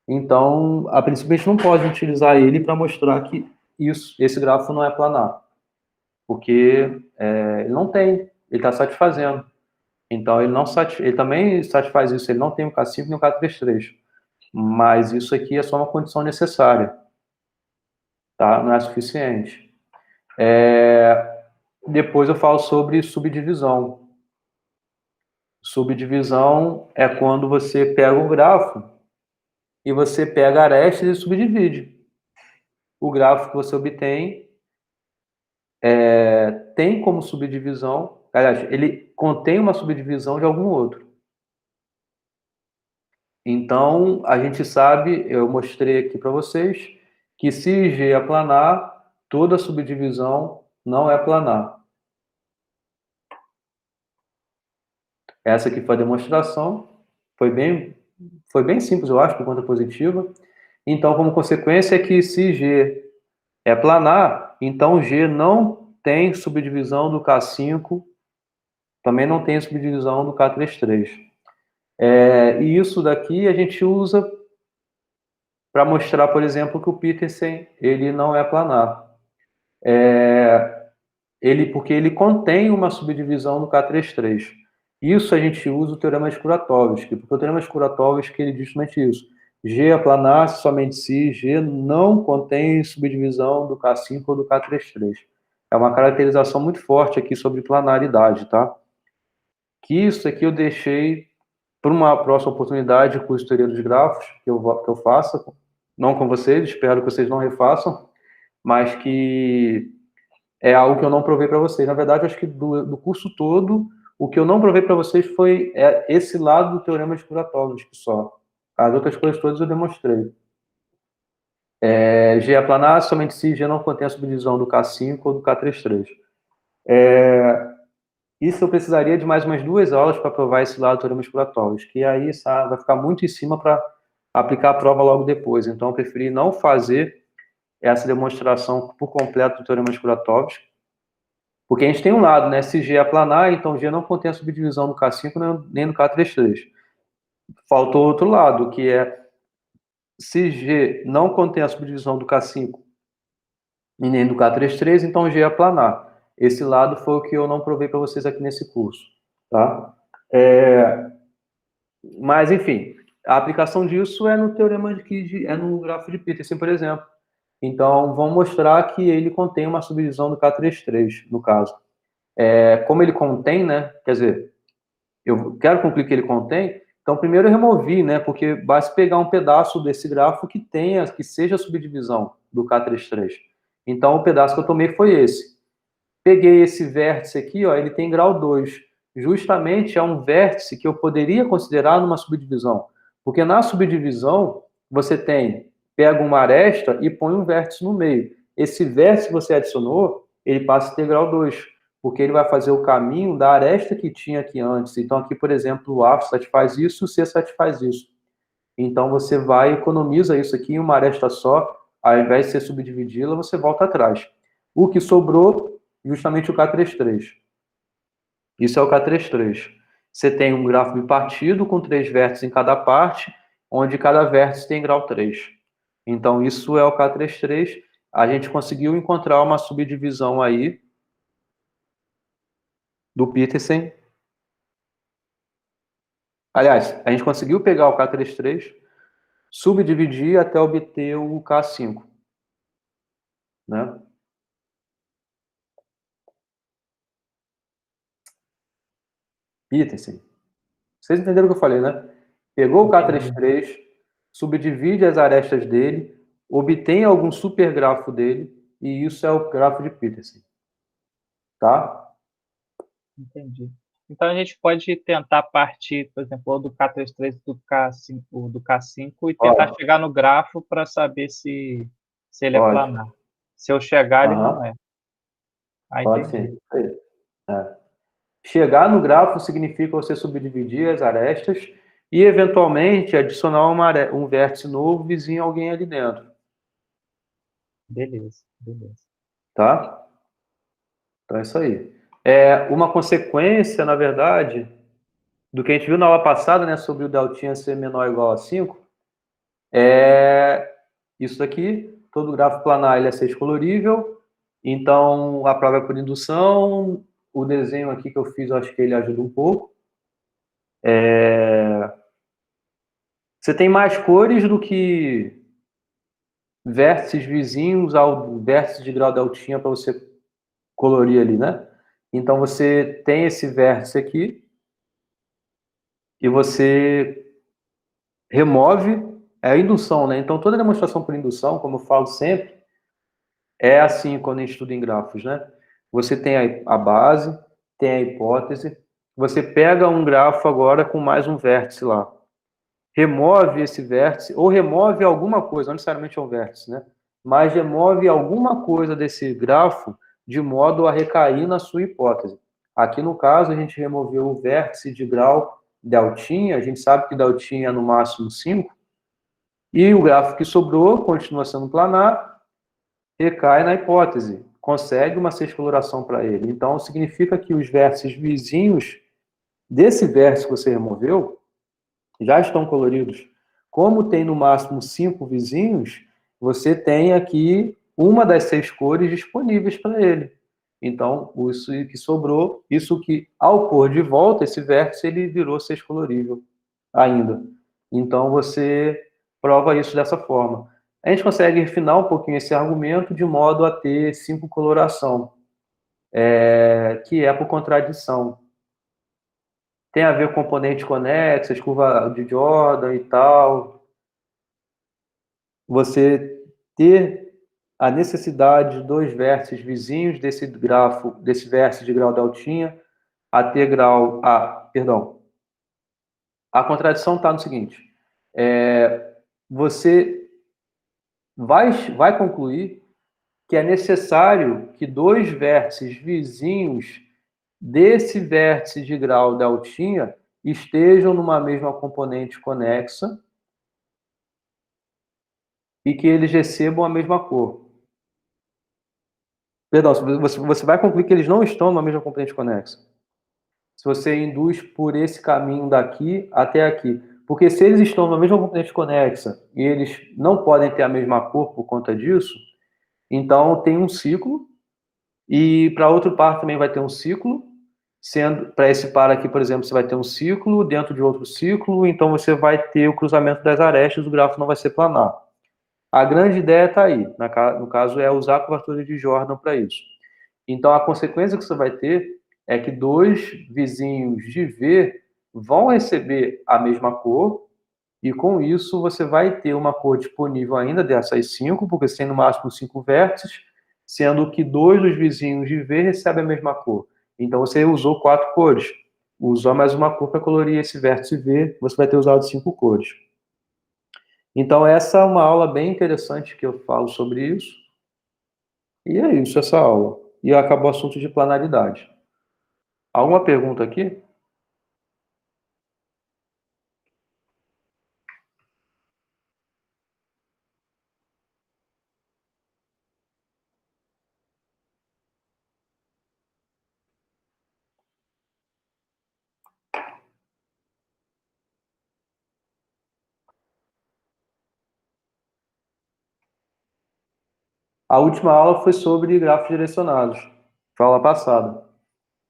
Então, a princípio, a gente não pode utilizar ele para mostrar que esse grafo não é planar. Porque ele não tem, ele está satisfazendo. Então, ele também satisfaz isso, ele não tem o K5 nem o K33. Mas isso aqui é só uma condição necessária. Tá? Não é suficiente. Depois eu falo sobre subdivisão. Subdivisão é quando você pega um grafo e você pega arestas e subdivide. O grafo que você obtém tem como subdivisão, aliás, ele contém uma subdivisão de algum outro. Então, a gente sabe, eu mostrei aqui para vocês, que se G é planar, toda subdivisão não é planar. Essa aqui foi a demonstração, foi bem simples, eu acho, por conta positiva. Então, como consequência, é que se G é planar, então G não tem subdivisão do K5, também não tem subdivisão do K33. E isso daqui a gente usa para mostrar, por exemplo, que o Petersen ele não é planar. porque ele contém uma subdivisão no K33. Isso a gente usa o teorema de Kuratowski, porque o teorema de Kuratowski ele diz justamente isso. G aplanar somente se G não contém subdivisão do K5 ou do K33. É uma caracterização muito forte aqui sobre planaridade, tá? Que isso aqui eu deixei para uma próxima oportunidade com a teoria dos grafos, que eu faça, não com vocês, espero que vocês não refaçam, mas que é algo que eu não provei para vocês. Na verdade, eu acho que do curso todo, o que eu não provei para vocês foi esse lado do teorema de Kuratowski só. As outras coisas todas eu demonstrei. G aplanar somente se G não contém a subdivisão do K5 ou do K33. Isso eu precisaria de mais umas 2 aulas para provar esse lado do teorema de Kuratowski, que aí vai ficar muito em cima para aplicar a prova logo depois. Então, eu preferi não fazer essa demonstração por completo do teorema de Kuratowski, porque a gente tem um lado, né? Se G é planar, então G não contém a subdivisão do K5 nem do K33. Faltou outro lado, que é se G não contém a subdivisão do K5 e nem do K33, então G é planar. Esse lado foi o que eu não provei para vocês aqui nesse curso, tá? Mas, enfim, a aplicação disso é no teorema é no grafo de Petersen, por exemplo. Então, vamos mostrar que ele contém uma subdivisão do K33, no caso. Como ele contém, né? Quer dizer, eu quero concluir que ele contém, então primeiro eu removi, né? Porque basta pegar um pedaço desse grafo que seja a subdivisão do K33. Então, o pedaço que eu tomei foi esse. Peguei esse vértice aqui, ó, ele tem grau 2. Justamente é um vértice que eu poderia considerar numa subdivisão. Porque na subdivisão, você pega uma aresta e põe um vértice no meio. Esse vértice que você adicionou, ele passa a ter grau 2, porque ele vai fazer o caminho da aresta que tinha aqui antes. Então, aqui, por exemplo, o A satisfaz isso, o C satisfaz isso. Então, você economiza isso aqui em uma aresta só, ao invés de você subdividi-la, você volta atrás. O que sobrou, justamente o K33. Isso é o K33. Você tem um grafo bipartido com 3 vértices em cada parte, onde cada vértice tem grau 3. Então, isso é o K33. A gente conseguiu encontrar uma subdivisão aí do Petersen. Aliás, a gente conseguiu pegar o K33, subdividir até obter o K5. Né? Petersen. Vocês entenderam o que eu falei, né? Pegou o K33, subdivide as arestas dele, obtém algum supergrafo dele, e isso é o grafo de Petersen. Tá? Entendi. Então, a gente pode tentar partir, por exemplo, ou do K33 do K5 e tentar chegar no grafo para saber se ele é planar. Se eu chegar, ele não é. Pode sim. Chegar no grafo significa você subdividir as arestas e, eventualmente, adicionar um vértice novo vizinho a alguém ali dentro. Beleza. Tá? Então, é isso aí. Uma consequência, na verdade, do que a gente viu na aula passada, né, sobre o deltinha ser menor ou igual a 5, é isso daqui. Todo grafo planar ele é sexcolorível. Então, a prova é por indução. O desenho aqui que eu fiz, eu acho que ele ajuda um pouco. Você tem mais cores do que vértices vizinhos ao vértice de grau deltinha para você colorir ali, né? Então, você tem esse vértice aqui e você remove a indução, né? Então, toda demonstração por indução, como eu falo sempre, é assim quando a gente estuda em grafos, né? Você tem a base, tem a hipótese, você pega um grafo agora com mais um vértice lá. Remove esse vértice, ou remove alguma coisa, não necessariamente é um vértice, né? Mas remove alguma coisa desse grafo de modo a recair na sua hipótese. Aqui, no caso, a gente removeu o vértice de grau deltinha, a gente sabe que deltinha é no máximo 5, e o grafo que sobrou continua sendo planar, recai na hipótese, consegue uma sexcoloração para ele. Então, significa que os vértices vizinhos desse vértice que você removeu já estão coloridos. Como tem no máximo 5 vizinhos, você tem aqui uma das 6 cores disponíveis para ele. Então, isso que sobrou, isso que, ao pôr de volta, esse vértice, ele virou sexcolorível ainda. Então, você prova isso dessa forma. A gente consegue refinar um pouquinho esse argumento de modo a ter 5 coloração, que é por contradição. Tem a ver com componentes conexas, curva de Jordan e tal. Você ter a necessidade de 2 vértices vizinhos desse grafo, desse vértice de grau deltinha, a ter grau... perdão. A contradição está no seguinte. Você vai concluir que é necessário que 2 vértices vizinhos desse vértice de grau deltinha estejam numa mesma componente conexa e que eles recebam a mesma cor. Perdão, você vai concluir que eles não estão numa mesma componente conexa. Se você induz por esse caminho daqui até aqui. Porque se eles estão numa mesma componente conexa e eles não podem ter a mesma cor por conta disso, então tem um ciclo, e para outro par também vai ter um ciclo, sendo para esse par aqui, por exemplo, você vai ter um ciclo dentro de outro ciclo, então você vai ter o cruzamento das arestas, o grafo não vai ser planar. A grande ideia está aí, no caso é usar a curvatura de Jordan para isso. Então a consequência que você vai ter é que 2 vizinhos de V vão receber a mesma cor, e com isso você vai ter uma cor disponível ainda dessas 5, porque você tem no máximo 5 vértices, sendo que 2 dos vizinhos de V recebem a mesma cor. Então você usou 4 cores. Usou mais uma cor para colorir esse vértice V, você vai ter usado 5 cores. Então essa é uma aula bem interessante que eu falo sobre isso. E é isso, essa aula. E acabou o assunto de planaridade. Alguma pergunta aqui? A última aula foi sobre grafos direcionados. Foi a aula passada,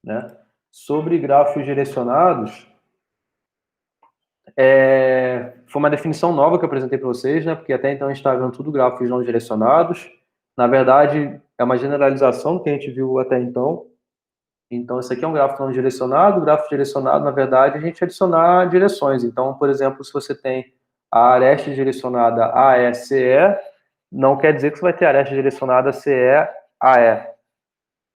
né? Sobre grafos direcionados, foi uma definição nova que eu apresentei para vocês, né? Porque até então a gente estava vendo tudo grafos não direcionados. Na verdade, é uma generalização que a gente viu até então. Então, esse aqui é um grafo não direcionado. O grafo direcionado, na verdade, a gente adicionar direções. Então, por exemplo, se você tem a aresta direcionada AE-CE, não quer dizer que você vai ter a aresta direcionada CE-AE.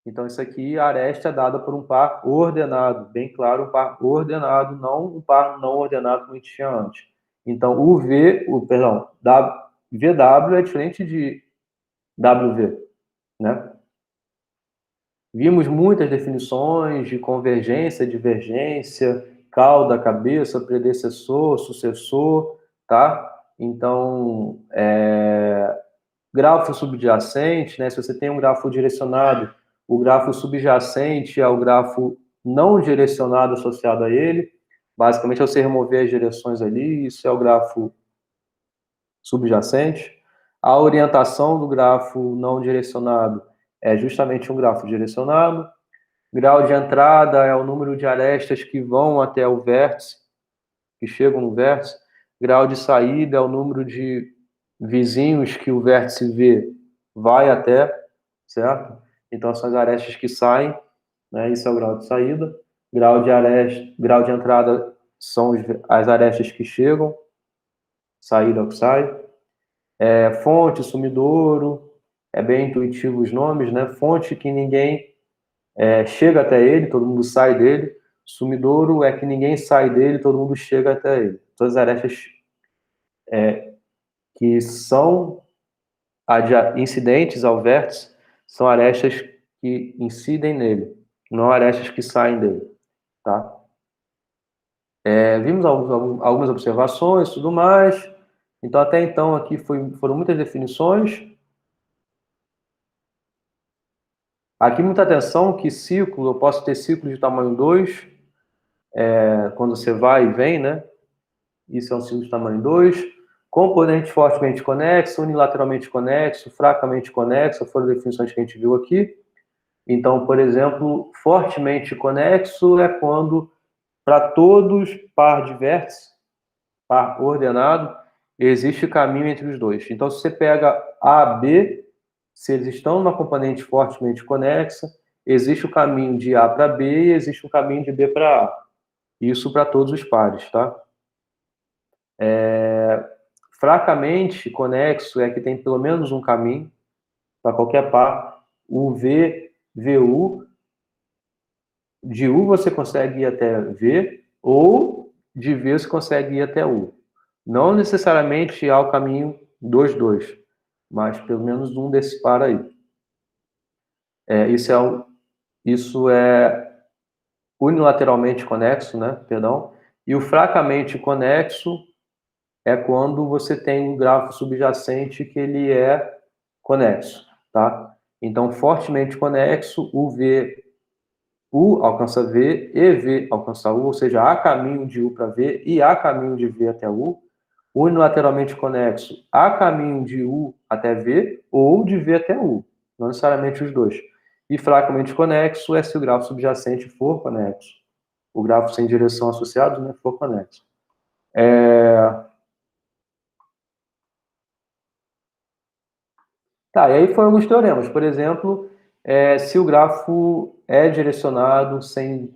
Então, isso aqui, a aresta é dada por um par ordenado, bem claro, um par ordenado, não um par não ordenado como a gente tinha antes. Então, VW é diferente de WV, né? Vimos muitas definições de convergência, divergência, cauda, cabeça, predecessor, sucessor, tá? Então, grafo subjacente, né? Se você tem um grafo direcionado, o grafo subjacente é o grafo não direcionado associado a ele. Basicamente, é você remover as direções ali, isso é o grafo subjacente. A orientação do grafo não direcionado é justamente um grafo direcionado. Grau de entrada é o número de arestas que vão até o vértice, que chegam no vértice. Grau de saída é o número de vizinhos que o vértice V vai até, certo? Então, são as arestas que saem, né? Isso é o grau de saída. Grau de entrada são as arestas que chegam, saída que sai. Fonte, sumidouro, é bem intuitivo os nomes, né? Fonte que ninguém chega até ele, todo mundo sai dele. Sumidouro é que ninguém sai dele, todo mundo chega até ele. Todas as arestas que são incidentes ao vértice são arestas que incidem nele, não arestas que saem dele, tá? Vimos algumas observações e tudo mais. Então, até então, aqui foram muitas definições. Aqui, muita atenção que ciclo, eu posso ter ciclo de tamanho 2, quando você vai e vem, né? Isso é um ciclo de tamanho 2. Componente fortemente conexo, unilateralmente conexo, fracamente conexo, foram definições que a gente viu aqui. Então, por exemplo, fortemente conexo é quando, para todos par de vértices, par ordenado, existe caminho entre os dois. Então, se você pega A, B, se eles estão na componente fortemente conexa, existe o caminho de A para B e existe o caminho de B para A. Isso para todos os pares, tá? Fracamente conexo é que tem pelo menos um caminho para qualquer par. O V, VU, de U você consegue ir até V, ou de V você consegue ir até U. Não necessariamente há o caminho dos dois, mas pelo menos um desse par aí. Isso é unilateralmente conexo, né? Perdão. E o fracamente conexo é quando você tem um grafo subjacente que ele é conexo, tá? Então, fortemente conexo, U alcança V e V alcança U, ou seja, há caminho de U para V e há caminho de V até U. Unilateralmente conexo, há caminho de U até V ou de V até U, não necessariamente os dois. E fracamente conexo é se o grafo subjacente for conexo. O grafo sem direção associado, né, for conexo. Tá, e aí foram alguns teoremas. Por exemplo, se o grafo é direcionado sem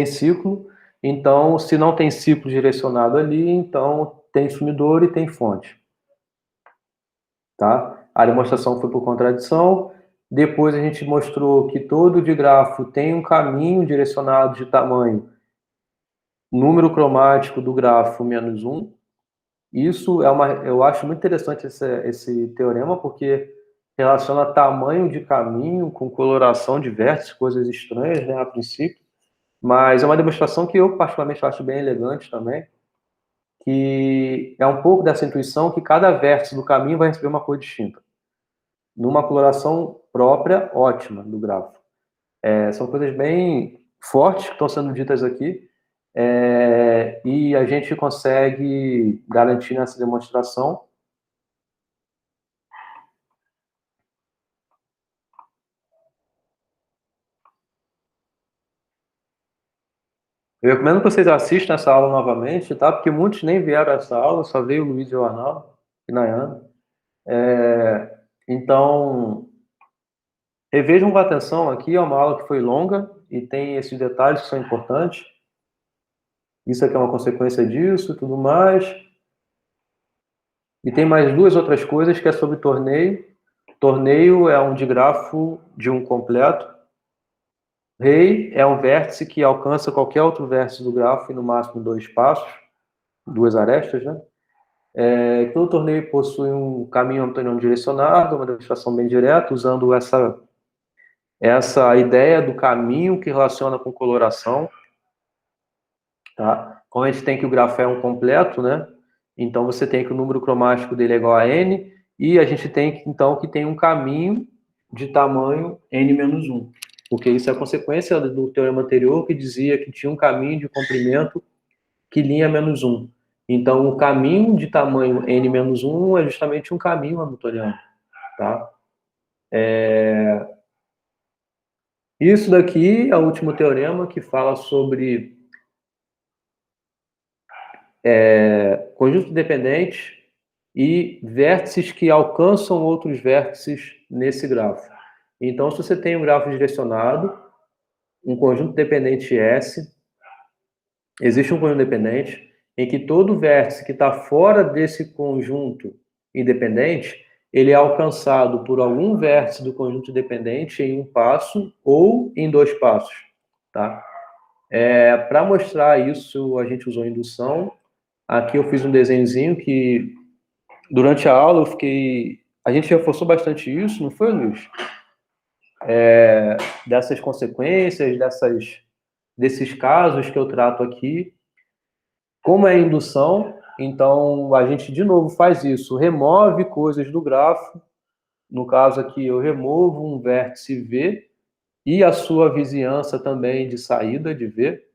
ciclo, então, se não tem ciclo direcionado ali, então tem sumidor e tem fonte. Tá? A demonstração foi por contradição. Depois a gente mostrou que todo digrafo tem um caminho direcionado de tamanho número cromático do grafo menos 1. Isso eu acho muito interessante esse teorema, porque relaciona tamanho de caminho com coloração de vértices, coisas estranhas, né, a princípio. Mas é uma demonstração que eu particularmente acho bem elegante também, que é um pouco dessa intuição que cada vértice do caminho vai receber uma cor distinta, numa coloração própria ótima do grafo. São coisas bem fortes que estão sendo ditas aqui, e a gente consegue garantir nessa demonstração. Eu recomendo que vocês assistam essa aula novamente, tá? Porque muitos nem vieram a essa aula, só veio o Luiz e o Arnaldo e Nayana. Então, revejam com atenção aqui, é uma aula que foi longa e tem esses detalhes que são importantes. Isso aqui é uma consequência disso e tudo mais. E tem mais duas outras coisas que é sobre torneio. Torneio é um digrafo de um completo. Rei é um vértice que alcança qualquer outro vértice do grafo em no máximo 2 passos, 2 arestas, né? Todo torneio possui um caminho hamiltoniano direcionado, uma demonstração bem direta, usando essa ideia do caminho que relaciona com coloração. Tá? Como a gente tem que o grafo é um completo, né? Então você tem que o número cromático dele é igual a n, e a gente tem então que tem um caminho de tamanho n-1, porque isso é a consequência do teorema anterior que dizia que tinha um caminho de comprimento que linha menos 1. Então o caminho de tamanho n-1 é justamente um caminho hamiltoniano. Tá? Isso daqui é o último teorema que fala sobre conjunto dependente e vértices que alcançam outros vértices nesse grafo. Então, se você tem um grafo direcionado, um conjunto dependente S, existe um conjunto dependente em que todo vértice que está fora desse conjunto independente, ele é alcançado por algum vértice do conjunto dependente em um passo ou em 2 passos. Tá? Para mostrar isso, a gente usou indução. Aqui eu fiz um desenhozinho que, durante a aula, a gente reforçou bastante isso, não foi, Luiz? Dessas consequências, desses casos que eu trato aqui. Como é indução, então a gente, de novo, faz isso. Remove coisas do grafo. No caso aqui, eu removo um vértice V e a sua vizinhança também de saída de V.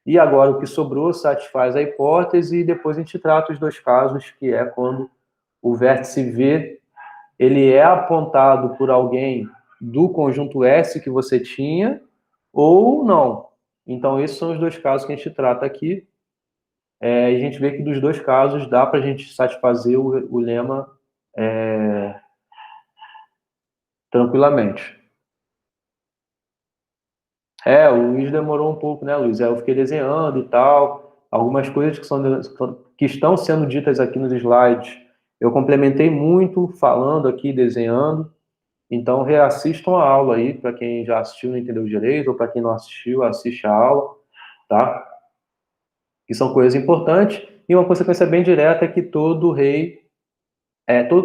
E agora o que sobrou satisfaz a hipótese e depois a gente trata os 2 casos, que é quando o vértice V ele é apontado por alguém do conjunto S que você tinha ou não. Então, esses são os dois casos que a gente trata aqui. E a gente vê que dos dois casos dá para a gente satisfazer o lema tranquilamente. O Luiz demorou um pouco, né, Luiz? Eu fiquei desenhando e tal. Algumas coisas que estão sendo ditas aqui nos slides, eu complementei muito falando aqui, desenhando. Então, reassistam a aula aí, para quem já assistiu e não entendeu direito, ou para quem não assistiu, assiste a aula, tá? Que são coisas importantes. E uma consequência bem direta é que todo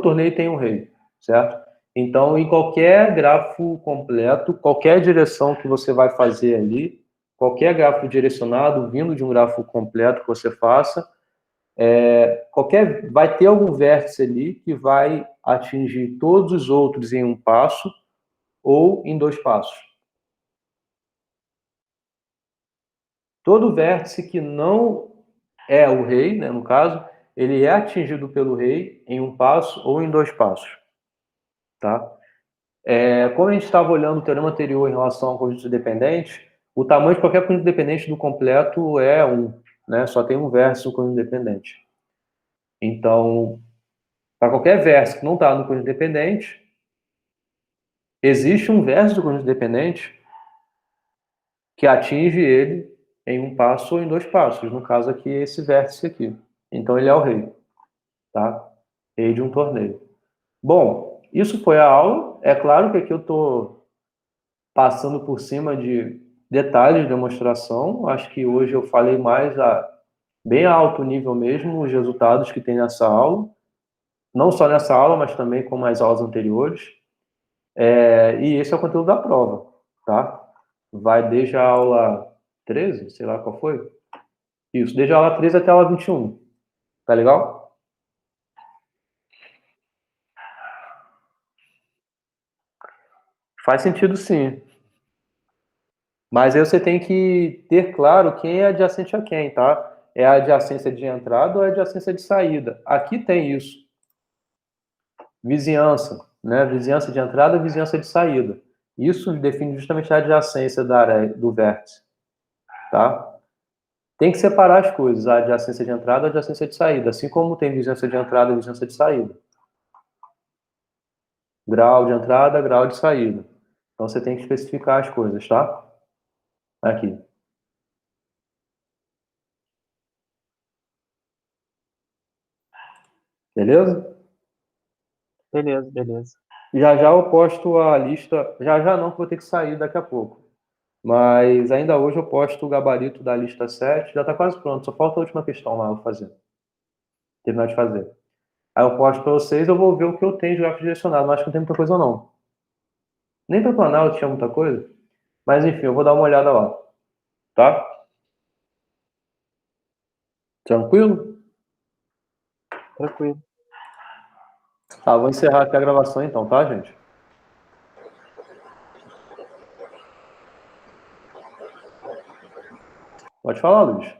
torneio tem um rei, certo? Então, em qualquer grafo completo, qualquer direção que você vai fazer ali, qualquer grafo direcionado, vindo de um grafo completo que você faça, vai ter algum vértice ali que vai atingir todos os outros em um passo ou em 2 passos. Todo vértice que não é o rei, né, no caso, ele é atingido pelo rei em um passo ou em 2 passos. Tá? Como a gente estava olhando o teorema anterior em relação ao conjunto dependente, o tamanho de qualquer conjunto dependente do completo é 1, né? Só tem um vértice no conjunto dependente. Então, para qualquer vértice que não está no conjunto dependente, existe um vértice do conjunto dependente que atinge ele em um passo ou em 2 passos. No caso aqui, esse vértice aqui. Então, ele é o rei, tá? Rei de um torneio. Bom, isso foi a aula. É claro que aqui eu estou passando por cima de detalhes de demonstração. Acho que hoje eu falei mais bem a alto nível mesmo, os resultados que tem nessa aula. Não só nessa aula, mas também como as aulas anteriores. E esse é o conteúdo da prova, tá? Vai desde a aula 13, sei lá qual foi. Isso, desde a aula 13 até a aula 21. Tá legal? Faz sentido, sim. Mas aí você tem que ter claro quem é adjacente a quem, tá? É a adjacência de entrada ou a adjacência de saída. Aqui tem isso. Vizinhança, né? Vizinhança de entrada e vizinhança de saída. Isso define justamente a adjacência da área do vértice, tá? Tem que separar as coisas, a adjacência de entrada e a adjacência de saída, assim como tem vizinhança de entrada e vizinhança de saída. Grau de entrada, grau de saída. Então você tem que especificar as coisas, tá? Aqui. Beleza? Beleza, beleza. Já já eu posto a lista. Já já não, que vou ter que sair daqui a pouco. Mas ainda hoje eu posto o gabarito da lista 7. Já está quase pronto, só falta a última questão lá eu fazer. Terminar de fazer. Aí eu posto para vocês, eu vou ver o que eu tenho de gráfico direcionado. Mas acho que não tem muita coisa não. Nem para o canal tinha muita coisa. Mas enfim, eu vou dar uma olhada lá. Tá? Tranquilo? Tranquilo. Tá, vou encerrar aqui a gravação então, tá, gente? Pode falar, Luiz.